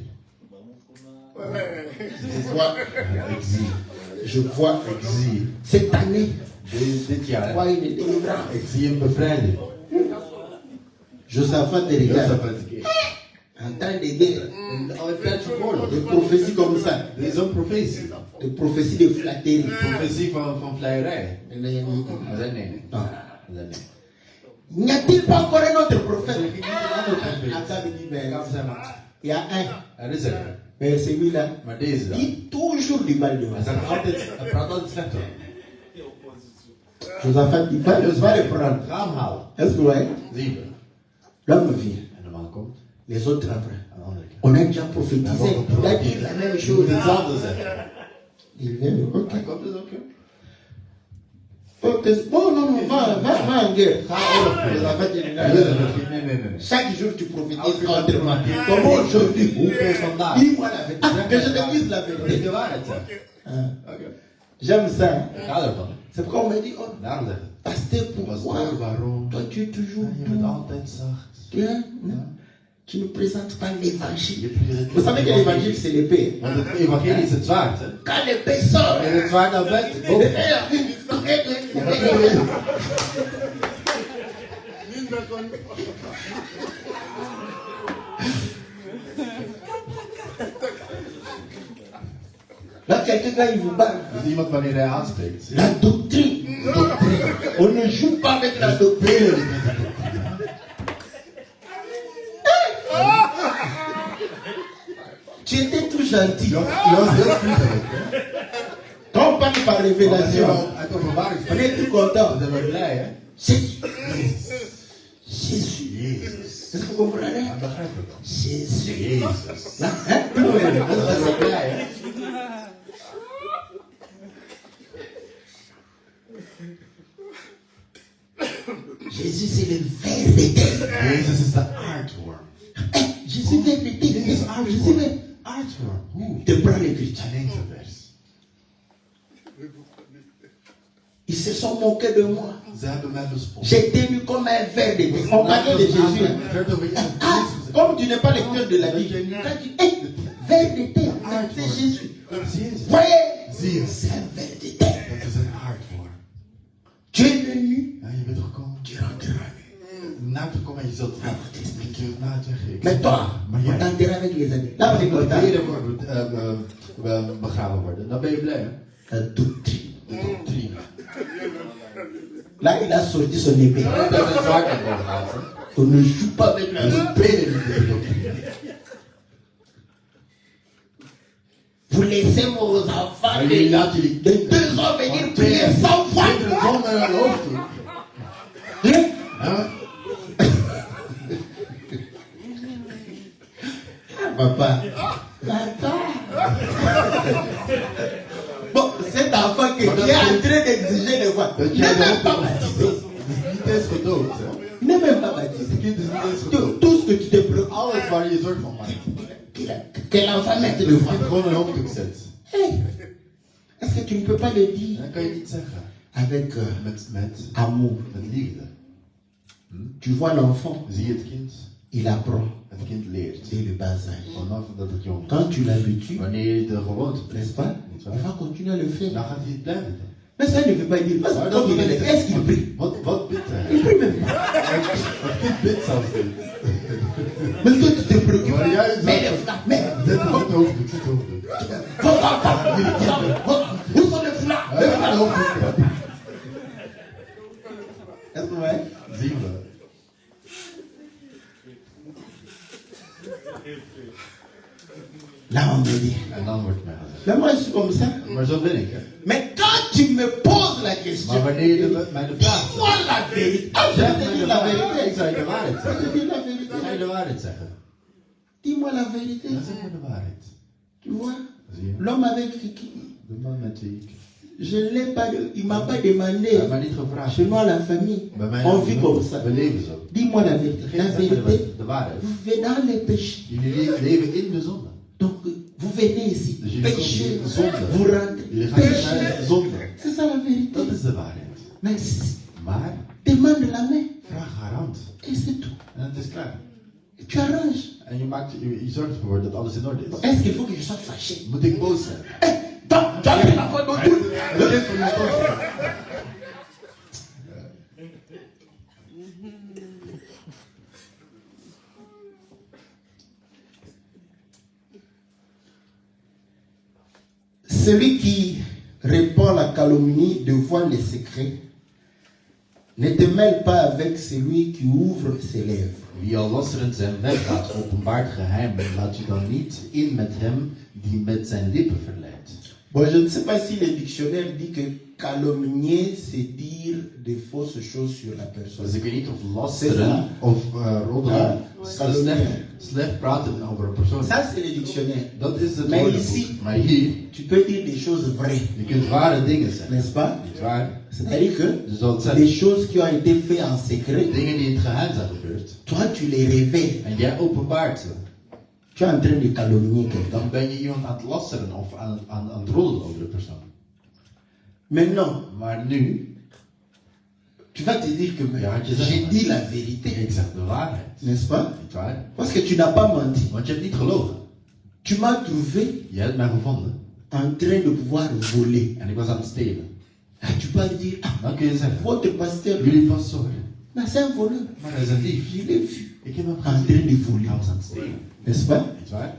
Ik zie. Je vois Ik zie. cette année, Dit je jaar. vois une délivrance. Ik zie een bevrijding. Josaphat te regarde. Jozefat. En temps de guerre, In alle tijd van oorlog. des prophéties comme ça, Er is zo'n profetie. des prophéties de flatterie. Profetie van vleierij. Nee. Hij zei nee. Non. Hij zei nee. N'y a-t-il pas encore un autre prophète? Er is niet een andere profeet. Akab dit, mais Akab zei maar. il y a un, Er is er. mais celui-là, Maar deze dan. dit toujours du mal de Hij moi. zegt altijd, hij praat altijd slecht over. Josaphat dit, va le prendre. Ga hem halen. Est-ce que vous voyez? Zien we. L'homme vient, En de man komt. les autres après. Aan de andere kant. On a déjà prophétisé, il a dit la même Je chose. moet hetzelfde zeggen. Il vient, ok. Hij komt dus ook. Ok, bon, non, va en guerre. Josaphat dit, Nee. chaque jour tu prophétises autrement. Comme aujourd'hui. Hoeveel vandaag? Dis-moi la vérité. Ah, que je te dise la Dat ik vérité. de waarheid zeg. Ah, Oké. j'aime ça. Hein? Ik ga ervan. C'est pourquoi on me dit, oh, Daarom zeg ik. pasteur, pourquoi? Pasteur, waarom? Toi, tu es toujours Je bent doux. altijd zacht. Tu, hein? Tu ne présentes pas l'évangile. Je presenteert Vous savez que l'évangile, c'est l'épée. Want het evangelie is het zwaard, hè? Quand l'épée sort, Wanneer het zwaard naar buiten komt, là, quelqu'un, quand il vous parle, dus iemand wanneer hij aanspreekt. la doctrine. On ne joue pas avec la doctrine. Tu étais tout gentil. Je was heel vriendelijk, hè? Quand on parle par Als je révélation, uit openbaring on spreekt, est tout content. dan zijn we blij, hè? Jésus. Jésus. Jezus. Est-ce que vous comprenez? Dat begrijp ik wel. Jésus. Jezus. Là, hein? Tout le monde. Dan zijn we blij, hè? Jésus, c'est le ver de terre. Jezus is de aardworm. Jésus, ver de terre. Jezus is Jésus, ver. aardworm. Hoe? De prends l'écriture. Hij neemt een vers. Ils se sont moqués de moi. Ze hebben mij bespot. J'étais vu comme un ver de terre. On parlait de Jésus. Hein. Werd over Jezus. Ah, comme tu n'es pas lecteur de la Bible, quand tu dis, ver de terre, c'est Jésus. Dat is Jezus. Voyez, Zie je? c'est un ver de terre. Dat is een aardworm. Tu es venu, Ja, je bent gekomen. tu rentres. Na te komen en je zult na het weggeven. Mais toi, Maar on jij, t'enterra avec les amis. Là, on est wanneer content. we begraven worden, dan ben je blij, hè? La doctrine. De doctrine. Là, il a sorti son épée. Dat is een zwaard naar boven gehaald, hè? On ne joue pas avec la We doctrine. spelen niet met de doctrine. Vous laissez vos enfants Maar jullie laten jullie de 2 ans venir prier 100 fois. kinderen zonder hun hoofd doen. Hein? Hè? Papa. Papa. Bon, cet enfant qui est en train d'exiger les voix, n'est même pas baptisé. Het is niet eens gedood, hè? N'est même pas baptisé. Het kind is niet eens Tout, gedood. tout que tu te préoccupes, Alles waar je je zorgen van maakt. que l'enfant mette Dat le je voile. het gewoon een hoofdstuk zet. Hey, est-ce que tu ne peux pas le dire En dan kan je niet zeggen. avec Met amour? liefde. Tu vois l'enfant, Zie je het kind? il apprend Het kind leert. dès le bas âge. Vanaf dat het jong is. Quand tu l'habitues, Wanneer je de gewoonte bent, n'est-ce pas, il va continuer à le faire. dan gaat hij het blijven doen. Mais ça ne veut pas dire, parce que comme il est, est-ce qu'il prie? Wat bidt hij? Il prie même pas. Het kind bidt zelfs niet. Mais toi, tu te préoccupes. Maar jij Mais les flammes, mais Zet het hoofddoek, zet het hoofddoek. où sont les flammes? Hij heeft een hoofddoek. Est-ce que ouais? Zien we. Là, on me dit. En dan wordt mij gezegd. Mais moi, je suis comme ça. Maar zo ben ik, hè. Mais quand tu me poses la question, Maar wanneer je mij de vraag dis-moi stelt, la vérité. Ah, je zeg te mij dis de la waarheid. Ik vérité. zou je de waarheid Je zeggen. te dis la Ik ga je vérité. de waarheid zeggen. Dis-moi la vérité. Dan zeg me de waarheid. Tu vois, Zie je? l'homme avec qui, De man met wie ik. je l'ai pas, il m'a pas Hij heeft demandé. mij niet gevraagd. Chez moi, la famille, Bij mij on vit comme ça. we leven zo. Dis-moi la vérité. La Zeg me vérité, de waarheid. vous vivez dans les péchés. Jullie leven in de zonde. Donc, vous venez ici, Dus jullie péchez, komen hier zonde. vous rentrez, Jullie gaan naar péchez. de zonde. C'est ça la vérité. Dat is de waarheid. Mais Maar demande la main vraag haar hand. et c'est tout. En het is klaar. Tu arranges. En je zorgt ervoor dat alles in orde is. Est-ce qu'il faut que je sois fâché? Moet ik boos zijn? Donc, tu as pris la faute de tout. Dat is voor mij boos zijn. Celui qui répand la calomnie dévoile les secrets. Ne te mêle pas avec celui qui ouvre ses lèvres. Wie al lasterend zijn weg gaat, openbaart geheimen. Laat je dan niet in met hem die met zijn lippen verleidt. Bon, je ne sais pas si le dictionnaire dit que calomnier, c'est dire des fausses choses sur la personne. Dus ik weet niet of C'est ça. lasteren of roddelen, calomnier. slecht praten over een persoon. Ça, c'est le dictionnaire. Dat is het Maar woordenboek. ici- Maar hier, Tu peux dire des choses vraies, je kunt ware dingen zeggen. n'est-ce pas? Niet waar? C'est-à-dire que Dus dat zijn les choses qui ont été faites en secret, dingen die in het geheim zijn gebeurd. toi, tu les révèles. En jij openbaart ze. Tu es en train de calomnier quelqu'un. Dan ben je iemand aan het lasteren of aan het roddelen over de persoon. Maintenant, Maar nu, tu vas te dire que mais, Ja, tu sais. j'ai dit la vérité, ik zeg de waarheid. n'est-ce pas? Niet waar? Parce que tu n'as pas menti. Want je hebt niet gelogen. Tu m'as trouvé Je hebt mij gevonden en train de pouvoir voler. en ik was aan het stelen. Ah, tu peux dire, ah, Dan kun je zeggen, votre pasteur, jullie pastoor, mais c'est un voleur. maar hij is een dief. Je l'ai vu Ik heb hem en train gezien. de voler. Hij was aan het stelen. N'est-ce pas? Niet waar?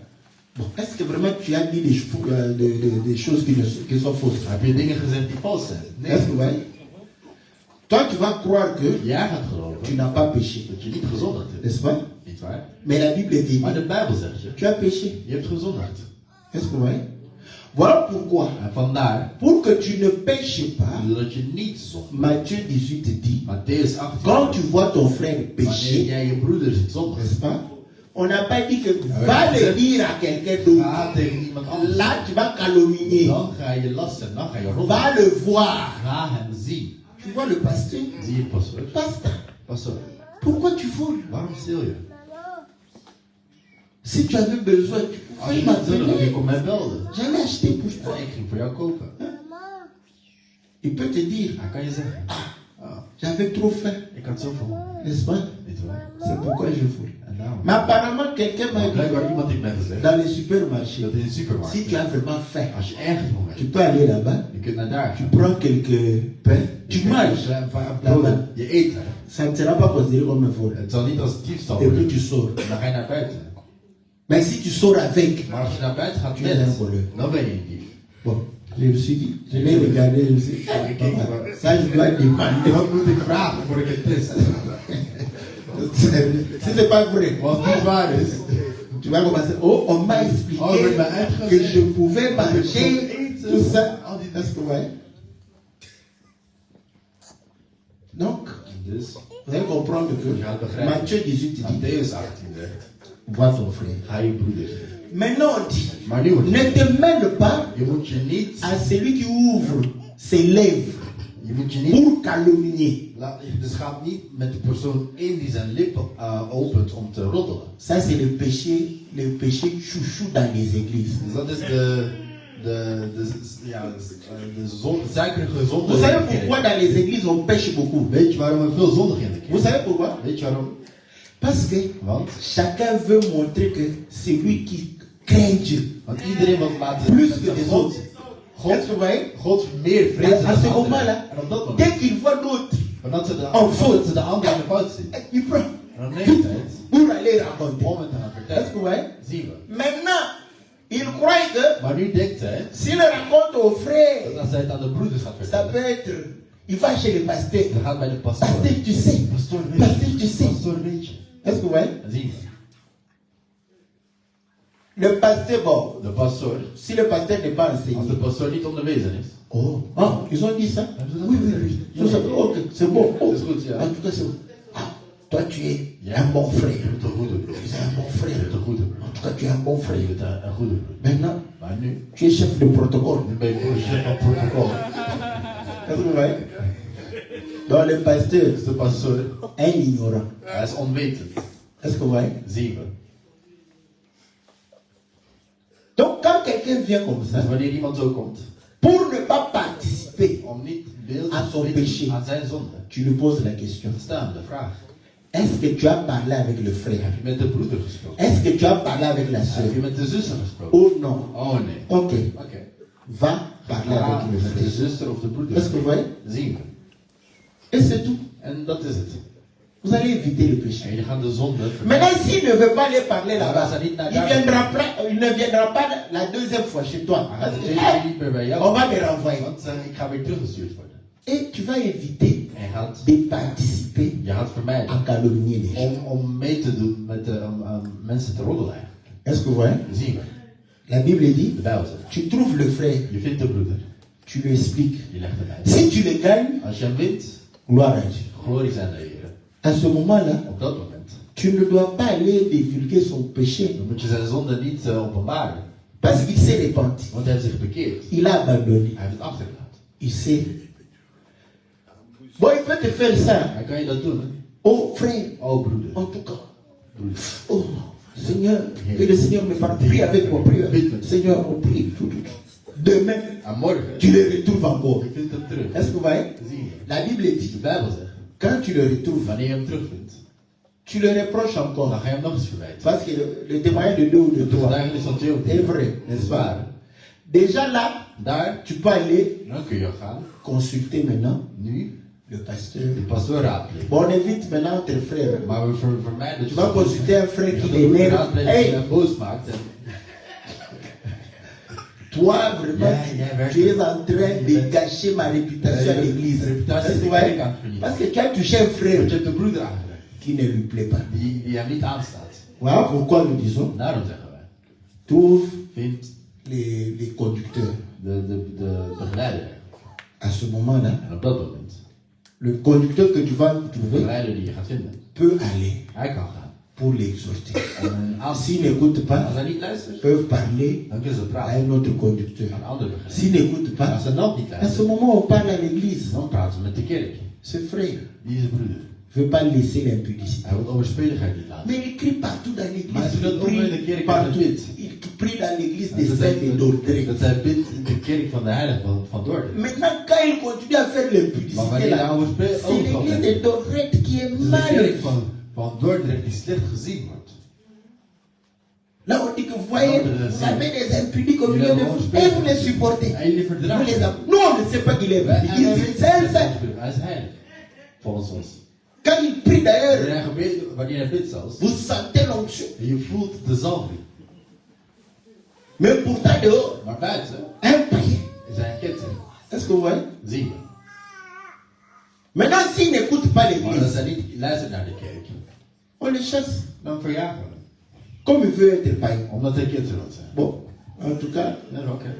Bon, est-ce que vraiment tu as dit des choses qui sont fausses? Heb je dingen gezegd die vals zijn? Est-ce que Nee. vous voyez? Toi, tu vas croire que Jij gaat tu geloven n'as pas péché. dat je niet gezondigd hebt. N'est-ce pas? Niet waar? Mais la Bible dit, Maar de Bijbel zegt je, tu as péché. je hebt gezondigd. Est-ce que vous voyez? Voilà pourquoi, En vandaar, pour que tu ne pêches pas, zodat je niet zondigt. Matthieu 18 dit, Matthäus 18. quand tu vois ton frère Wanneer pécher, jij je broeder ziet zondigen, n'est-ce pas? On n'a pas dit que va le dire à quelqu'un d'autre. ga tegen iemand anders. Là, tu vas calomnier. Dan ga je lasten, dan ga je roddelen. Va le voir. Ga hem zien. Tu vois le pasteur? Zie je pastoor? Pasteur, Pastoor, pourquoi tu voles? waarom stil je? Si tu avais besoin, tu Als pouvais je niet zullen, je m'appeler. kon mij belden. J'allais acheter pour Ja, toi. ik ging voor jou kopen. Il peut te dire, Hij kan je zeggen, ah, j'avais trop faim, ik had zoveel honger. n'est-ce pas? Niet waar? C'est pourquoi je vole. En daarom. Mais apparemment, quelqu'un m'a Maar dit blijkbaar iemand heeft mij gezegd dans les supermarchés, dat in de supermarkt, si tu as vraiment faim, als je ergens honger tu hebt, peux aller là-bas, je kunt naar daar tu gaan. prends quelques pains, tu manges. Een paar broden, je eet er. Ça ne sera pas considéré comme un vol. Het zal niet als diefstal Et puis worden. tu sors. Dan ga je naar buiten. Mais si tu sors avec, Maar als je naar buiten gaat tu es un met, voleur. dan ben je een dief. Bon, je me suis dit, je l'ai regardé, je me suis dit, papa, ça je dois demander. Wat moet ik vragen voor ik het test? Si c'est pas vrai, Wat niet waar is, tu vas commencer. Oh, on m'a expliqué Oh, mais bah, que je pouvais manger eten. tout ça. Al die Est-ce que vous voyez? Donc, Dus, vous allez comprendre que je gaat begrijpen. Matthieu 18 dit, Matthäus 18 zegt, vois ton frère. ga je broeder. Maintenant on dit, Maar nu wordt ne het, te mêle pas je moet je niet, à celui qui ouvre ses lèvres. Je moet je niet, pour calomnier. dus gaat niet met de persoon in die zijn lippen opent om te roddelen. Ça, c'est le péché chouchou dans les églises. Dus dat is de suikerige zonde. Vous savez pourquoi dans les églises on pêche beaucoup? Weet je waarom er veel zondig in de kerk? Vous savez pourquoi? Weet je waarom? Parce que Want chacun veut montrer que c'est lui qui craint Dieu. iedereen wil laten Plus met que zijn les God, autres. Est-ce que vous voyez? God meer vrezen À dan ce anderen. moment-là, En op dat moment, dès qu'il voit d'autres, omdat ze de fout. anderen in de fout zien. il prend En dan neemt hij het pour aller raconter. om het te gaan Est-ce vertellen. que vous voyez? Zien we. Maintenant, il croit que Maar nu denkt hij s'il le raconte aux dat frères, als hij het aan de broeders gaat ça vertellen, peut être, il va chez le pasteur. dan gaat bij de pastoor. Pasteur, tu sais. Pastoor, Pasteur, tu sais. Pastoor, weet je. Est-ce que vous voyez? Dan zien we. Le pasteur, bon, De pastoor, si le pasteur n'est pas als de enseigné. pastoor niet onderwezen is, Oh, ah, ils ont dit ça? Hebben ze dat Oui, gezegd? oui, oui. Tout ça, ok, c'est bon. Oh. Dat is goed, ja. En tout cas, c'est bon. Ah, toi, tu es Ja. un bon Je frère. bent een goede broer. Tu es un bon Je frère. bent een goede broer. En tout cas, tu es un bon Je frère. bent een goede broer. Maintenant, Maar nu, tu es chef de protocole. nu ben je chef van protocol. Est-ce que vous voyez? Donc, le pasteur, Dus de pastoor, un ignorant. hij is onwetend. Est-ce que vous voyez? Zien we. Donc, quand quelqu'un vient comme ça, Dus wanneer iemand zo komt, pour ne pas participer, om niet deel À son te péché. nemen aan zijn zonde, tu lui poses la question. staan de vraag. Est-ce que tu as parlé avec le Heb frère? je met de broeder gesproken? Est-ce que tu as parlé avec la Heb soeur? je met de zuster gesproken? Oh non. Oh nee. Ok. Oké. Va parler Ga avec le met de frère. zuster of de broeder. Est-ce que vous voyez? Zien we. Et c'est tout. En dat is het. Vous allez éviter le péché. En je gaat de zonde Maintenant, vermijden. s'il ne veut pas aller parler là-bas, ça dit il ne viendra pas la deuxième fois chez toi. Hij Parce gaat de que, tweede keer niet meer bij jou. on va me renvoyer. Want ik ga weer teruggestuurd worden. Et tu vas éviter En je gaat, de participer je gaat à vermijden calomnier les gens. om mee te doen met mensen te roddelen eigenlijk. Est-ce que vous voyez? Zien we. La Bible dit, De Bijbel zegt. tu trouves le frère, Je vindt de broeder. tu lui expliques. Je legt hem uit. Si tu le gagnes, Als je hem wint, gloire à Dieu. glorie zijn de Heer. À ce moment-là, Op dat moment. tu ne dois pas aller divulguer son péché Dan moet je zijn zonde niet openbaren. parce qu'il s'est repenti. Want hij heeft zich bekeerd. Il a abandonné. Hij heeft het achtergelaten. Il sait. Bon, il peut te faire ça. Maar kan je dat doen? Hè? Oh, frère, Oh broeder. en tout cas. Broeder. Oh, Seigneur, que le Seigneur me parle. Prie avec moi, prie. Seigneur, on prie. Demain, En morgen. tu le retrouves encore. Je vindt hem terug. Est-ce que vous voyez? Zie je. La Bible De dit, Bijbel zegt. quand tu le retrouves, Wanneer je hem terugvindt, tu le reproches dan encore. ga je hem nog eens verwijten. Parce que le témoignage de deux ou de De trois getuigenis van twee of est drie vrai, is n'est-ce pas? waar. Déjà là, Daar, tu peux aller dan kun je gaan. consulter maintenant Nu, le pasteur. de pastoor raadplegen. Bon, on évite maintenant entre frères. Maar we vermijden dat Tu je vas consulter un frère je qui gaat de broeder l'énerve. raadplegen die Hey, hem boos maakt. En toi, vraiment, Ja, tu es en train de gâcher ma réputation à l'église. Parce que, ouais, parce que tu as touché un frère want je hebt de broeder aangeraakt. qui ne lui plaît pas. Die hem niet aanstaat. Voilà pourquoi nous disons, Daarom zeggen wij. trouve Vind les conducteurs. de begeleider. À ce moment-là, En op dat moment, le conducteur que tu vas de trouver begeleider die je gaat vinden, peut aller hij kan gaan. pour l'exhorter. Om een aan te S'il n'écoute pas, Als hij niet luistert, peuvent parler dan kunnen ze à praten un autre conducteur. aan een andere begeleider. S'il n'écoute En pas, als hij dat niet à ce luistert, moment, on parle à l'église. dan praten we met de kerk. Ce frère Die is broeder. ne veut pas laisser l'impudicité. Hij wil overspeligheid niet laten. Mais il crie partout dans l'église. Maar hij doet Il ook in de prie kerk partout. in de Il prie dans l'église En des dat saints et d'ordre. dat hij bidt in de kerk van de heilige van Dordrecht. Maintenant, quand il continue à faire Maar l'impudicité, wanneer hij là, overspeelt, c'est l'église de Dordrecht qui est Het is de mal. kerk van Dordrecht die slecht gezien wordt. Là, on dit que vous voyez, vous avez des impudiques au milieu de vous et vous les supportez. En jullie Vous verdragen. les am- Nous, on ne sait pas qu'il est impudique. Il dit, c'est un saint. Hij is heilig. Volgens ons. Quand il prie d'ailleurs, Wanneer hij bidt zelfs. vous sentez l'onction. En je voelt de zalving. Mais pourtant, dehors, Maar buiten un prier. is hij een ketting. Est-ce que vous voyez? Zien we. Maintenant, s'il n'écoute pas Maar als l'église, hij niet luistert naar de kerk, on le chasse. dan verjagen we hem. Comme il veut être païen. Omdat hij ketting wil zijn. Bon, en tout cas, Ja, oké.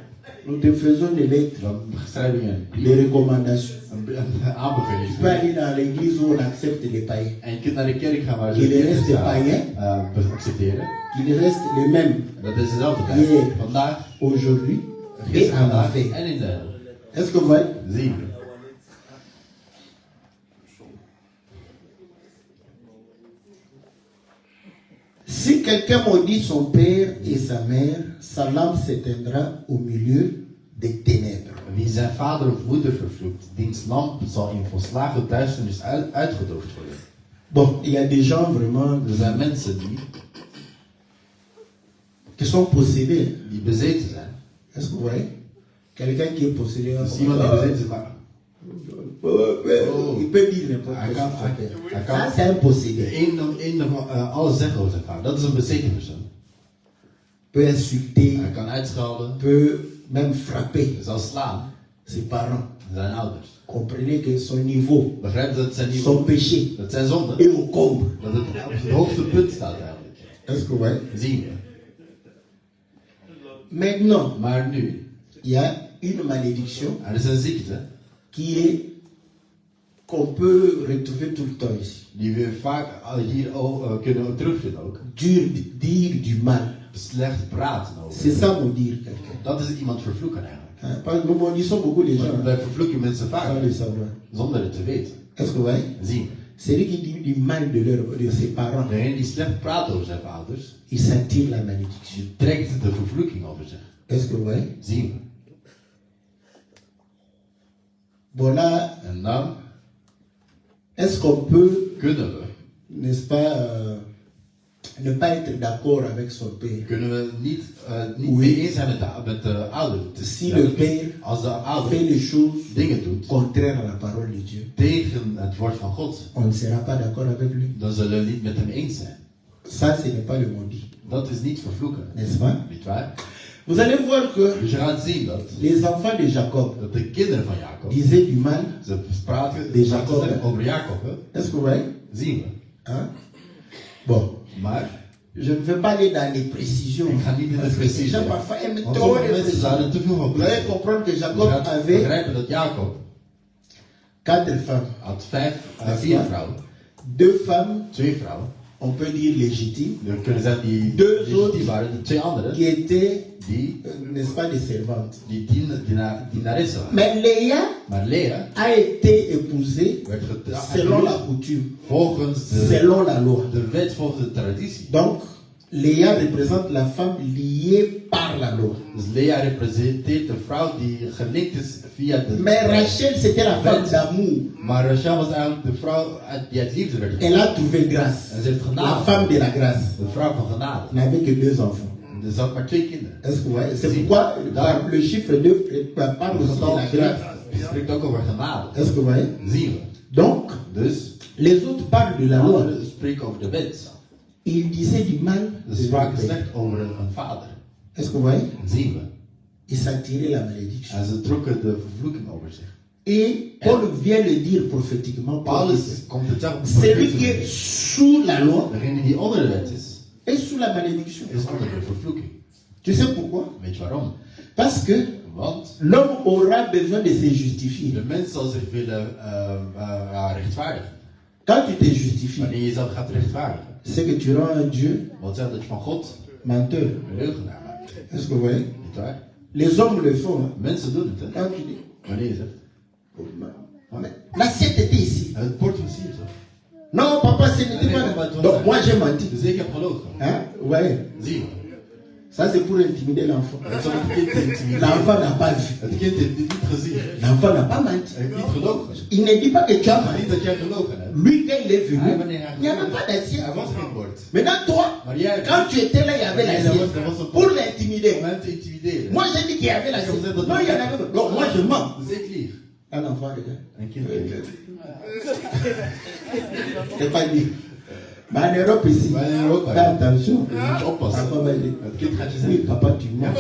nous te faisons des lettres, Dan schrijven we een des recommandations. aanbeveling. Tu peux aller dans l'église où on accepte les païens. En je kunt naar de kerk gaan waar Die de rest ze de païen. accepteren. Qu'il reste les mêmes En dat is dezelfde tijd. Yeah. Vandaag, aujourd'hui et gisteren, en vandaag enfer. en in de hel. Est-ce que vous voyez? Zien we. Si quelqu'un maudit son père et sa mère, sa lampe s'éteindra au milieu des ténèbres. Wie zijn vader of moeder vervloekt, diens lamp zal in volslagen duisternis uitgedoofd worden. Bon, il y a des gens vraiment Er zijn mensen qui sont possédés. die bezeten zijn. Est-ce que vous voyez? Quelqu'un qui est possédé. Dus iemand die bezeten is, maar Il peut dire n'importe hij quoi. kan Ça, c'est un possédé. alles zeggen over zijn vader. Dat is een bezeten persoon. Peut insulter, Hij kan uitschelden, peut même frapper zelfs slaan ses parents. zijn ouders. Comprenez que son niveau, Begrijp dat het zijn son nieuwe, péché dat zijn zonden. est au comble. Dat het op het hoogste punt staat eigenlijk. Est-ce que vous voyez? Zien we. Maintenant, Maar nu, il y a une malédiction er is een ziekte qui est qu'on peut retrouver tout le temps ici. die we vaak hier kunnen terugvinden ook. Dire du mal. Slecht praten C'est over. ça maudire quelqu'un. Dat is iemand vervloeken eigenlijk. Hein, parce que nous maudissons beaucoup les gens Wij vervloeken mensen sans vaak le savoir. zonder het te weten. Est-ce que vous voyez? Zien we. Celui qui dit du mal de ses parents, Degene die slecht praat over zijn ouders, il s'attire la malédiction. die trekt de vervloeking over zich. Est-ce que vous voyez? Zien we. Bon là, En dan est-ce qu'on peut, kunnen we, n'est-ce pas, ne pas être d'accord avec son père? kunnen we niet Oui. mee eens zijn met de ouder. Het is Si le duidelijk. père Als de fait ouder les choses dingen doet contraires à la parole de Dieu, tegen het woord van God, on ne sera pas d'accord avec lui. dan zullen we niet met hem eens zijn. Ça, ce n'est pas le maudit, Dat is niet vervloeken. n'est-ce pas? Niet waar? Vous allez voir que Dus je gaat zien dat les enfants de Jacob de kinderen van Jacob, disaient du mal. ze praten De Jacob, hè? over Jacob, hè? Est-ce que vous voyez? Zien we. Hein? Bon, Maar je ne vais pas aller dans les précisions. ik ga niet in de Parce que les precisie. gens parfois aiment Want trop sommige les mensen précisions. zouden te veel van Vous allez precisie. comprendre que Je Jacob gaat avait begrijpen dat Jacob 4 femmes. had 4 Ja. vrouwen. 2 femmes, 2 vrouwen. on peut dire légitimes, Er kunnen zijn die Deux legitiem autres. waren. De 2 anderen, qui étaient, die n'est-ce pas, des servantes. dienaressen waren. Mais Léa Maar Lea a été épousée werd selon la getrouwd coutume, volgens selon la loi. de wet, volgens de traditie. Donc, Léa représente la femme liée par la loi. Dus Lea representeert de vrouw die gelinkt is via de Mais Rachel, c'était la femme wet. d'amour. Maar Rachel was eigenlijk de vrouw die uit liefde werd Elle gemaakt. a trouvé grâce. En ze heeft La genade. femme de la grâce. De vrouw van genade. N'avait que 2 enfants. En er zat maar 2 kinderen. Est-ce que vous voyez? C'est Si. pourquoi le chiffre 2 parle Het aussi de getal la grâce. die spreekt ook over genade. Est-ce que vous voyez? Zien we. Donc, Dus les autres parlent de de la loi. anderen spreken over de wet. Ils disaient du mal Ze de leur spraken père. slecht over een vader. Est-ce que vous voyez? Zien we. Ils s'attiraient la malédiction. En ze trokken de vervloeking over zich. Et Paul vient le dire prophétiquement. Paul Paulus dit, komt het zeggen. celui qui est sous la loi Degene die onder de wet is, est sous la malédiction. is onder de vervloeking. Tu sais pourquoi? Weet je waarom? Parce que Want l'homme aura besoin de se justifier. de mens zal zich willen rechtvaardigen. Quand tu te justifies, Wanneer je jezelf gaat rechtvaardigen, c'est que tu rends un Dieu wat zegt dat je van God menteur. een leugenaar maakt. Est-ce que vous voyez? Niet waar? Les hommes le font. Hein. Mensen doen het, hè? Quand tu dis, Wanneer je zegt, mais l'assiette était ici. het bord was hier zo. Non, papa, ce n'était Nee, pas. papa, het was Donc daar. moi j'ai menti. Dus ik heb gelogen. Hein? Ouais. Zie je. Ça c'est pour intimider l'enfant. Het zal het kind intimideren. L'enfant n'a pas vu. Het kind heeft dit niet gezien. L'enfant n'a pas menti. Hij heeft niet gelogen. Il ne dit pas que tu as Maar menti. niet dat jij gelogen hebt. Lui, quand il est venu, Hij wanneer hij il n'y avait pas d'assiette. Er was geen bord. Maintenant, toi, Maar jij, quand tu étais là, il y avait Nee, l'assiette. dat was een Pour om l'intimider. hem te intimideren. Moi, j'ai dit qu'il y avait l'assiette. Non, il y en avait pas. Donc, moi, je mens. Dus ik lieg. Un enfant, regarde. Een kind. C'est pas dit. Mais en Europe ici, Maar in Europa, fais attention. je moet oppassen. Papa va dire, Het kind gaat je oui, zeggen. papa, tu mens.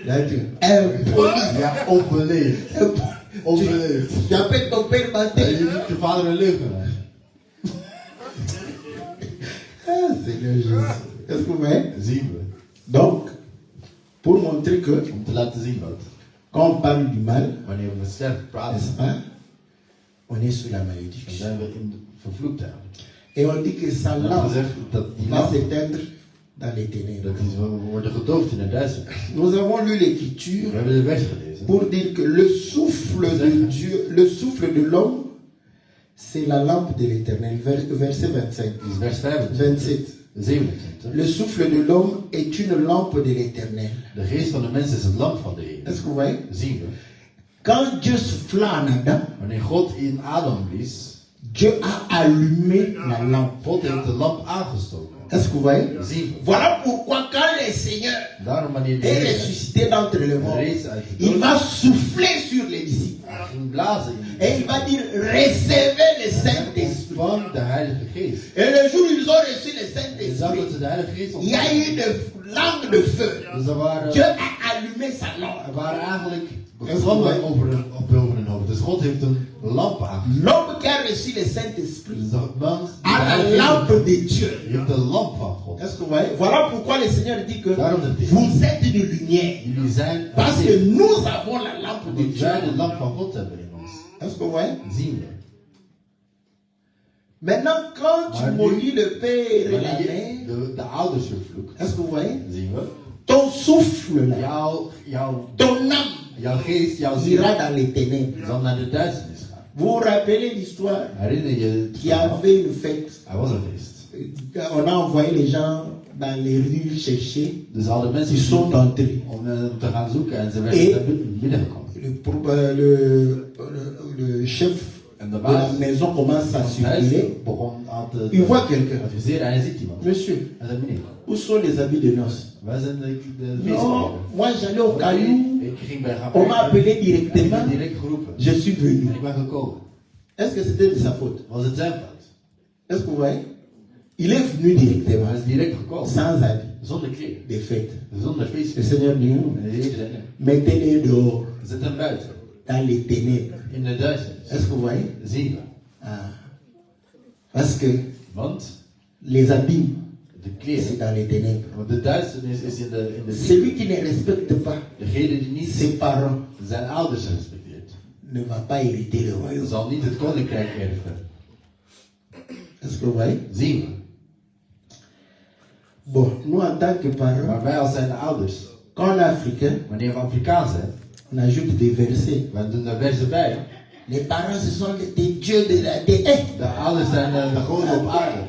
Là, tu impoli. Ja, onbeleefd. Impoli. Onbeleefd. Tu appelles ton père En menteur. je noemt je vader een leugenaar. Ah, Seigneur Jésus. Est-ce que vous voyez? Zien we. Donc, pour montrer que Om te laten zien dat quand on parle du mal, wanneer we slecht praten, n'est-ce pas, on est sous la dan malédiction. zijn we in de vervloekte. Et on dit que sa Dat lampe gezegd dat die va lamp, s'éteindre dans les ténèbres. dat die worden gedoofd in de duisternis. Nous avons lu We l'écriture hebben de wet gelezen. pour dire que le souffle de Dieu, le souffle de l'homme c'est la lampe de l'Éternel. Verset 25. Dit is vers 25, 27. 27. Le souffle de l'homme est une lampe de l'Éternel. De geest van de mens is het lamp van de Heer. Est-ce que vous voyez? Zien we. Quand Dieu souffla en Adam, Wanneer God in Adam blies, Dieu a allumé la lampe. God heeft de lamp aangestoken. Est-ce que vous voyez? Zien we. Voilà pourquoi quand le Seigneur Daarom wanneer de est Heer ressuscité d'entre les morts, reeds uit de il dood va souffler sur les disciples. hij ging blazen in Et il va dire, recevez le Saint-Esprit. van de Heilige Geest. Et le jour où ils ont reçu le En de dag Saint-Esprit, dat ze de Heilige Geest il y a ontvangen. eu une langue de feu. Dus er Dieu a allumé sa lampe. waren eigenlijk vlammen over hun hoofd. Dus God heeft een lamp aangestoken. L'homme qui a reçu le Saint-Esprit Dus de mens die de a la Heilige lampe Geest de Dieu. heeft de lamp van God. Est-ce que vous voyez? Voilà pourquoi le Seigneur dit que Daarom zegt hij, vous êtes une lumière. jullie zijn Parce het que licht. nous avons la lampe de Omdat Dieu. wij de lamp van God hebben in ons. Est-ce que vous voyez? Zien we. Maintenant, quand tu Maar nu- maudis le père et la Wanneer mère, je de ouders vervloekt, est-ce que vous voyez? zien we. Ton souffle là, ton âme Jouw geest, jouw ziel ira dans les ténèbres. zal naar de duisternis gaan. Vous vous rappelez l'histoire Herinner je het qu'il y avait une fête. Hij was een feest. On a envoyé les gens dans les rues chercher. Dus alle mensen Ils sont entrés. om te gaan zoeken en ze Et- werden naar binnengekomen. Le chef En de de la baas maison commence à van het huis circuler. begon aan te Il voit quelqu'un. adviseren en hij ziet iemand. Monsieur, En zei meneer, où sont les habits de noces? wij zijn de Non, feestmaker. moi j'allais au caillou. Ik ging bij gaan On m'a appelé en ik directement. ben direct geroepen. Je suis venu. En ik ben gekomen. Est-ce que c'était de sa faute? Was het zijn fout? Est-ce que vous voyez? Il est venu directement, Hij is direct gekomen. sans habit, Zonder kleren. des fêtes. Zonder Le feestjes. Seigneur dit, En de Heer zei, nee, mettez-les dehors, zet hem buiten. dans les ténèbres. In de duisternis. Est-ce que vous voyez? Zien we. Ah. Parce que Want les abîmes, de c'est kleren. dans les ténèbres. Want de duisternis is in de Celui qui ne respecte pas degene die niet ses parents zijn ouders respecteert, ne va pas hériter le royaume. zal niet het koninkrijk erven. Est-ce que vous voyez? Zien we. Bon, nous en tant que parents, Maar wij als zijn ouders, quand on est africain, wanneer we Afrikaans zijn, on ajoute des versets. wij doen daar versen bij. Les parents, ce sont des dieux de la terre. De ouders zijn de goden op aarde.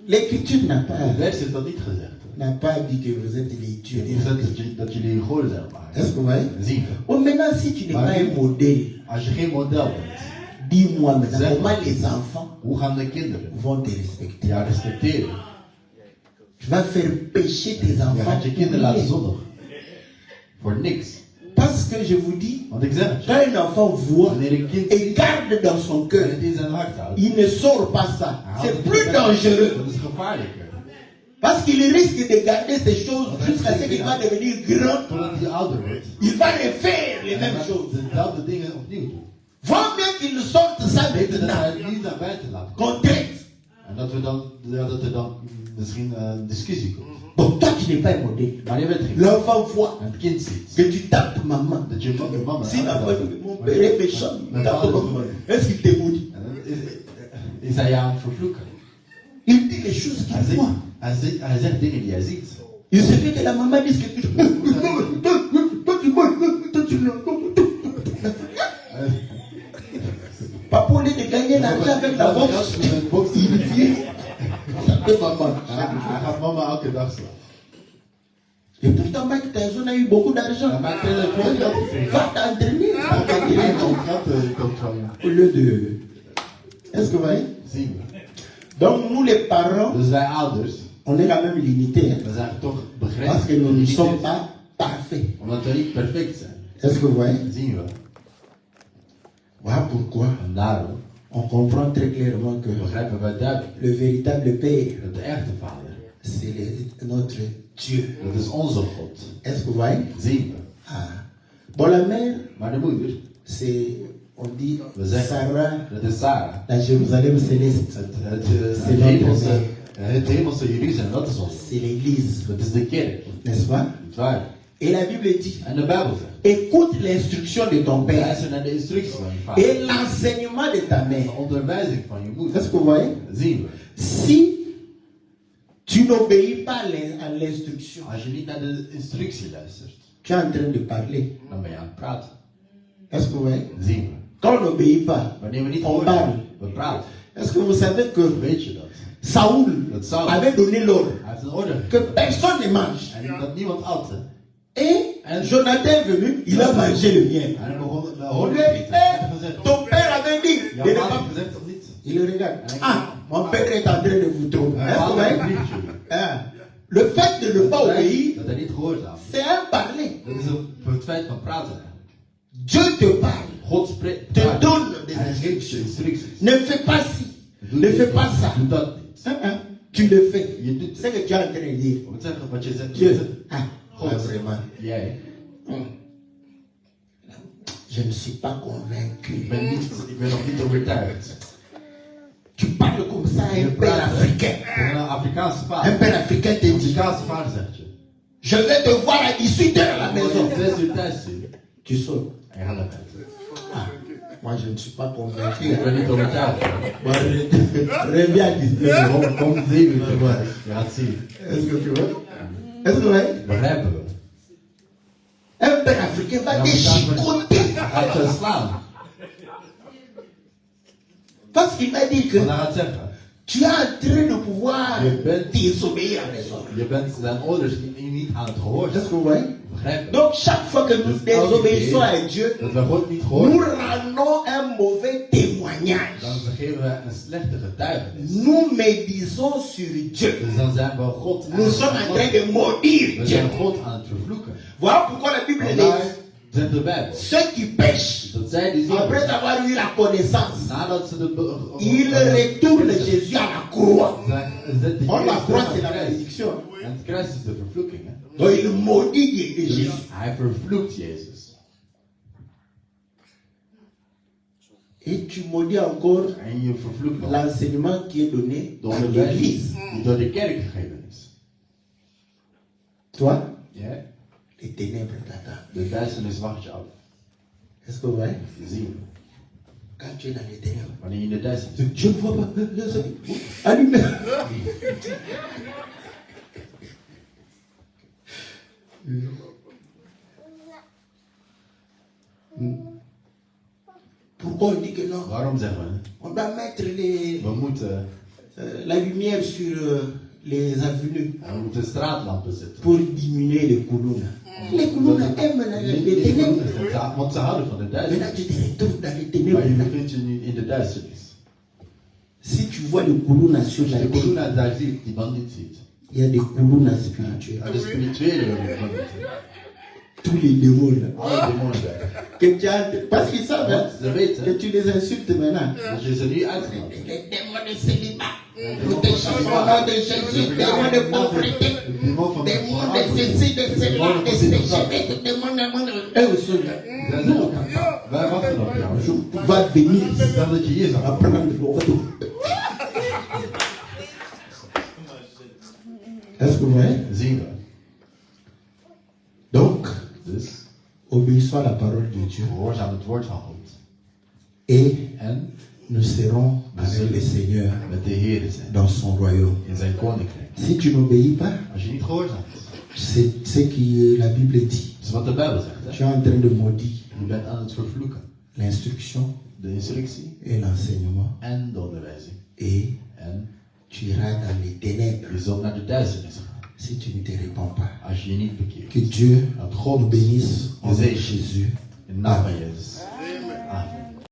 L'écriture n'a De pas, vers heeft dat niet gezegd. dit que vous êtes les dieux. Het heeft gezegd dat jullie goden zijn op Est-ce aarde. que vous voyez? Zien we. Oh, maintenant, si tu n'es pas un modèle, Als je geen model bent, dis-moi maintenant Zeg. comment les enfants hoe gaan de kinderen vont te respecter. jou respecteren? Tu vas faire pécher tes Je enfants. gaat je kinderen pour laten rien. zondigen. Voor niks. Parce que je vous dis, Want ik zeg het je. quand un enfant voit Wanneer een kind et garde dans son en cœur, het in zijn hart houdt, il ne sort pas ça. C'est plus dangereux. Dat is gevaarlijker. Parce qu'il risque de garder ces choses jusqu'à ce qu'il va devenir grand. Totdat hij ouder wordt. Il va refaire les En hij mêmes gaat choses. dezelfde dingen opnieuw doen. Vaut mieux qu'il sorte ça Beter dat hij maintenant. het niet naar buiten laat komen. Qu'on traite. En dat er dan misschien een discussie komt. Bon, toi tu n'es pas un modèle. Maar je bent geen L'enfant voit het kind ziet. que tu tapes maman. Dat je mama Si l'enfant dit, mon père est méchant, il tape maman. Est-ce qu'il te maudit? En dan is hij aan het vervloeken. Il dit les choses qu'il voit. Hij zegt dingen die hij ziet. Il suffit que la maman dise quelque chose. Papa, au lieu de gagner l'argent avec la boxe, il vient taper maman. Hij gaat mama elke dag slaan. Et pourtant, Mike Tyson a eu beaucoup d'argent. En maakt heel veel geld gekregen. Va t'entraîner. Hij komt geld komt van je. Au lieu de... Est-ce que vous voyez? Zien we. Donc nous les parents, Dus wij ouders, on est quand même limités. Hein, we zijn toch parce begrensd. que nous ne sommes pas parfaits. Omdat we niet perfect zijn. Est-ce que vous voyez? Zien we. Voilà pourquoi En daarom on comprend très clairement que begrijpen wij duidelijk le véritable Père, dat de echte vader, c'est notre Dieu. dat is onze God. Est-ce que vous voyez? Zien we. Ah. Bon, la mère, Maar de moeder, c'est, on dit, we zeggen, Sarah, dat is Sarah. la Jérusalem céleste. Het hemelse Jeruzalem, dat is ons. C'est l'église, Dat is de kerk. n'est-ce pas? Het waar. Et la Bible dit, En de Bijbel zegt, écoute l'instruction de ton père luister naar de instructies van je vader. et l'enseignement de ta De mère. onderwijzing van je moeder. Est-ce que vous voyez? Zien we. Si tu n'obéis pas à l'instruction, Als je niet naar de instructie luistert, tu es en train de parler. dan ben je aan het praten. Est-ce que vous voyez? Zien we. Quand on n'obéit pas, Wanneer we niet on horen, parle. we praten. Est-ce que vous savez que Weet je dat? Saoul Dat Saul, avait donné l'ordre hij heeft een orde que gegeven. personne ne mange? En dat niemand at. Hè? Et Jonathan est venu, il a mangé le mien. En hij begon met On honing lui te a dit, eten. Hij heeft gezegd, ton père avait dit de ne jouw vader pas. heeft gezegd of niet? Il le regarde. Ah, mon père est en train de vous tromper. Mijn Est-ce que vous vader voyez? bedriegt jullie. Ah. Le fait de ne pas obéir, Dat hij niet gehoorzaamt. c'est un parler. Dat is het feit van praten eigenlijk. Dieu te parle, God spreekt. te donne des Hij geeft je instructions. instructies. Ne fais pas ci, Doe ne dit fais pas niet. ça. Doe dat niet. Tu le fais. Je doet C'est ce que tu es en train de dire. Wat zeg wat je zegt. Dieu, ah, God. ouais, vraiment. Jij. Je ne suis pas convaincu. Ik ben nog niet overtuigd. Tu parles comme ça à Je un père praat africain. een Afrikaanse Un vader. père africain te dit, Afrikaanse vader zegt je. je vais te voir à 18h à la Als maison. je 6 uur thuis zit. Tu sors. En je gaat naar bed. Ah, moi je ne suis pas convaincu. Ik ben niet overtuigd. Moi, reviens à 18h. Kom 7 uur terug. Je gaat zien. Est-ce que tu vois? Est-ce que tu vois? Begrijpen we. Un père africain va te chicoter. Hij gaat je slaan. Parce qu'il va dire que Want hij gaat zeggen. tu es en train de pouvoir Je bent, désobéir à mes ordres. je bent zijn orders niet aan het Est-ce gehoorzamen. que vous voyez? Begrijpen we. Donc chaque fois que nous désobéissons à Dieu, Dat we God niet nous gehoord. rendons un mauvais témoignage. Dan geven we een slechte getuigenis. Nous médisons sur Dieu. Dus dan zijn we God aan Nous sommes en train de maudire We Dieu. zijn God aan het vervloeken. Voilà pourquoi la Bible Vandaar dit, zegt de Bijbel. ceux qui pêchent, Dat zij die après zien, avoir eu la connaissance, nadat ze de ils retournent Jésus à la croix. zet de Or, la croix, c'est Jezus la aan het kruis. bénédiction. En het kruis is de vervloeking. Hè? Donc il maudit Dus Jésus. hij vervloekt Jezus. Et tu maudis encore En je vervloekt nog l'enseignement qui est donné de dans onderwijs l'église. die door de kerk gegeven is. Toi, Ja? les ténèbres t'attendent. De duisternis wacht je af. Est-ce que vous voyez? Dat zien we. Quand tu es dans les ténèbres, Wanneer je in de duisternis bent. je ne vois pas. Allume. Pourquoi on dit que non? Waarom zeggen we? On doit mettre les, We moeten, la lumière sur les avenues we moeten straatlampen zetten. pour diminuer les koulouna. Les koulouna aiment les ténèbres. Want ze houden van de Maintenant, duisternis. tu te retrouves dans les Maar ténèbres. je bevindt je nu in de duisternis. Si tu vois le koulouna sur Als la je de tête, corona daar ziet, die man niet ziet. il y a des koulouna spirituels. De spirituele man. Tous les démons là. Alle demonen daar. Que tu as, parce qu'ils savent hein, Want ze weten que tu les insultes maintenant. dat je ze nu uitgaat. Les démons de célibat. Nous te chassons au nom de Jésus. Démons de pauvreté. De demon van Démons de ceci, de cela, de sécheresse. Démons de... Eux aussi là. Zij zijn ook aan het. Wij wachten op jou. Tu vas venir Stel dat je hier zou gaan. apprendre le retour. Est-ce que vous voyez? Zien we. Donc, Dus, obéissons à la parole de Dieu. gehoorzaam het woord van God. Et En nous serons avec le Seigneur met de Heer zijn. dans son royaume. In zijn koninkrijk. Si tu n'obéis pas, Als je niet gehoorzaamt. c'est ce que la Bible dit. Dat is wat de Bijbel zegt. Tu Hè? es en train de maudire Je bent aan het vervloeken. l'instruction De instructie et l'enseignement. en de onderwijzing. Et En tu iras dans les ténèbres je zult naar de duisternis gaan. si tu ne te répands pas. Als je je niet bekeert. Que Dieu Dat nous God bénisse en nom de zegen Jésus. in de naam van Jezus.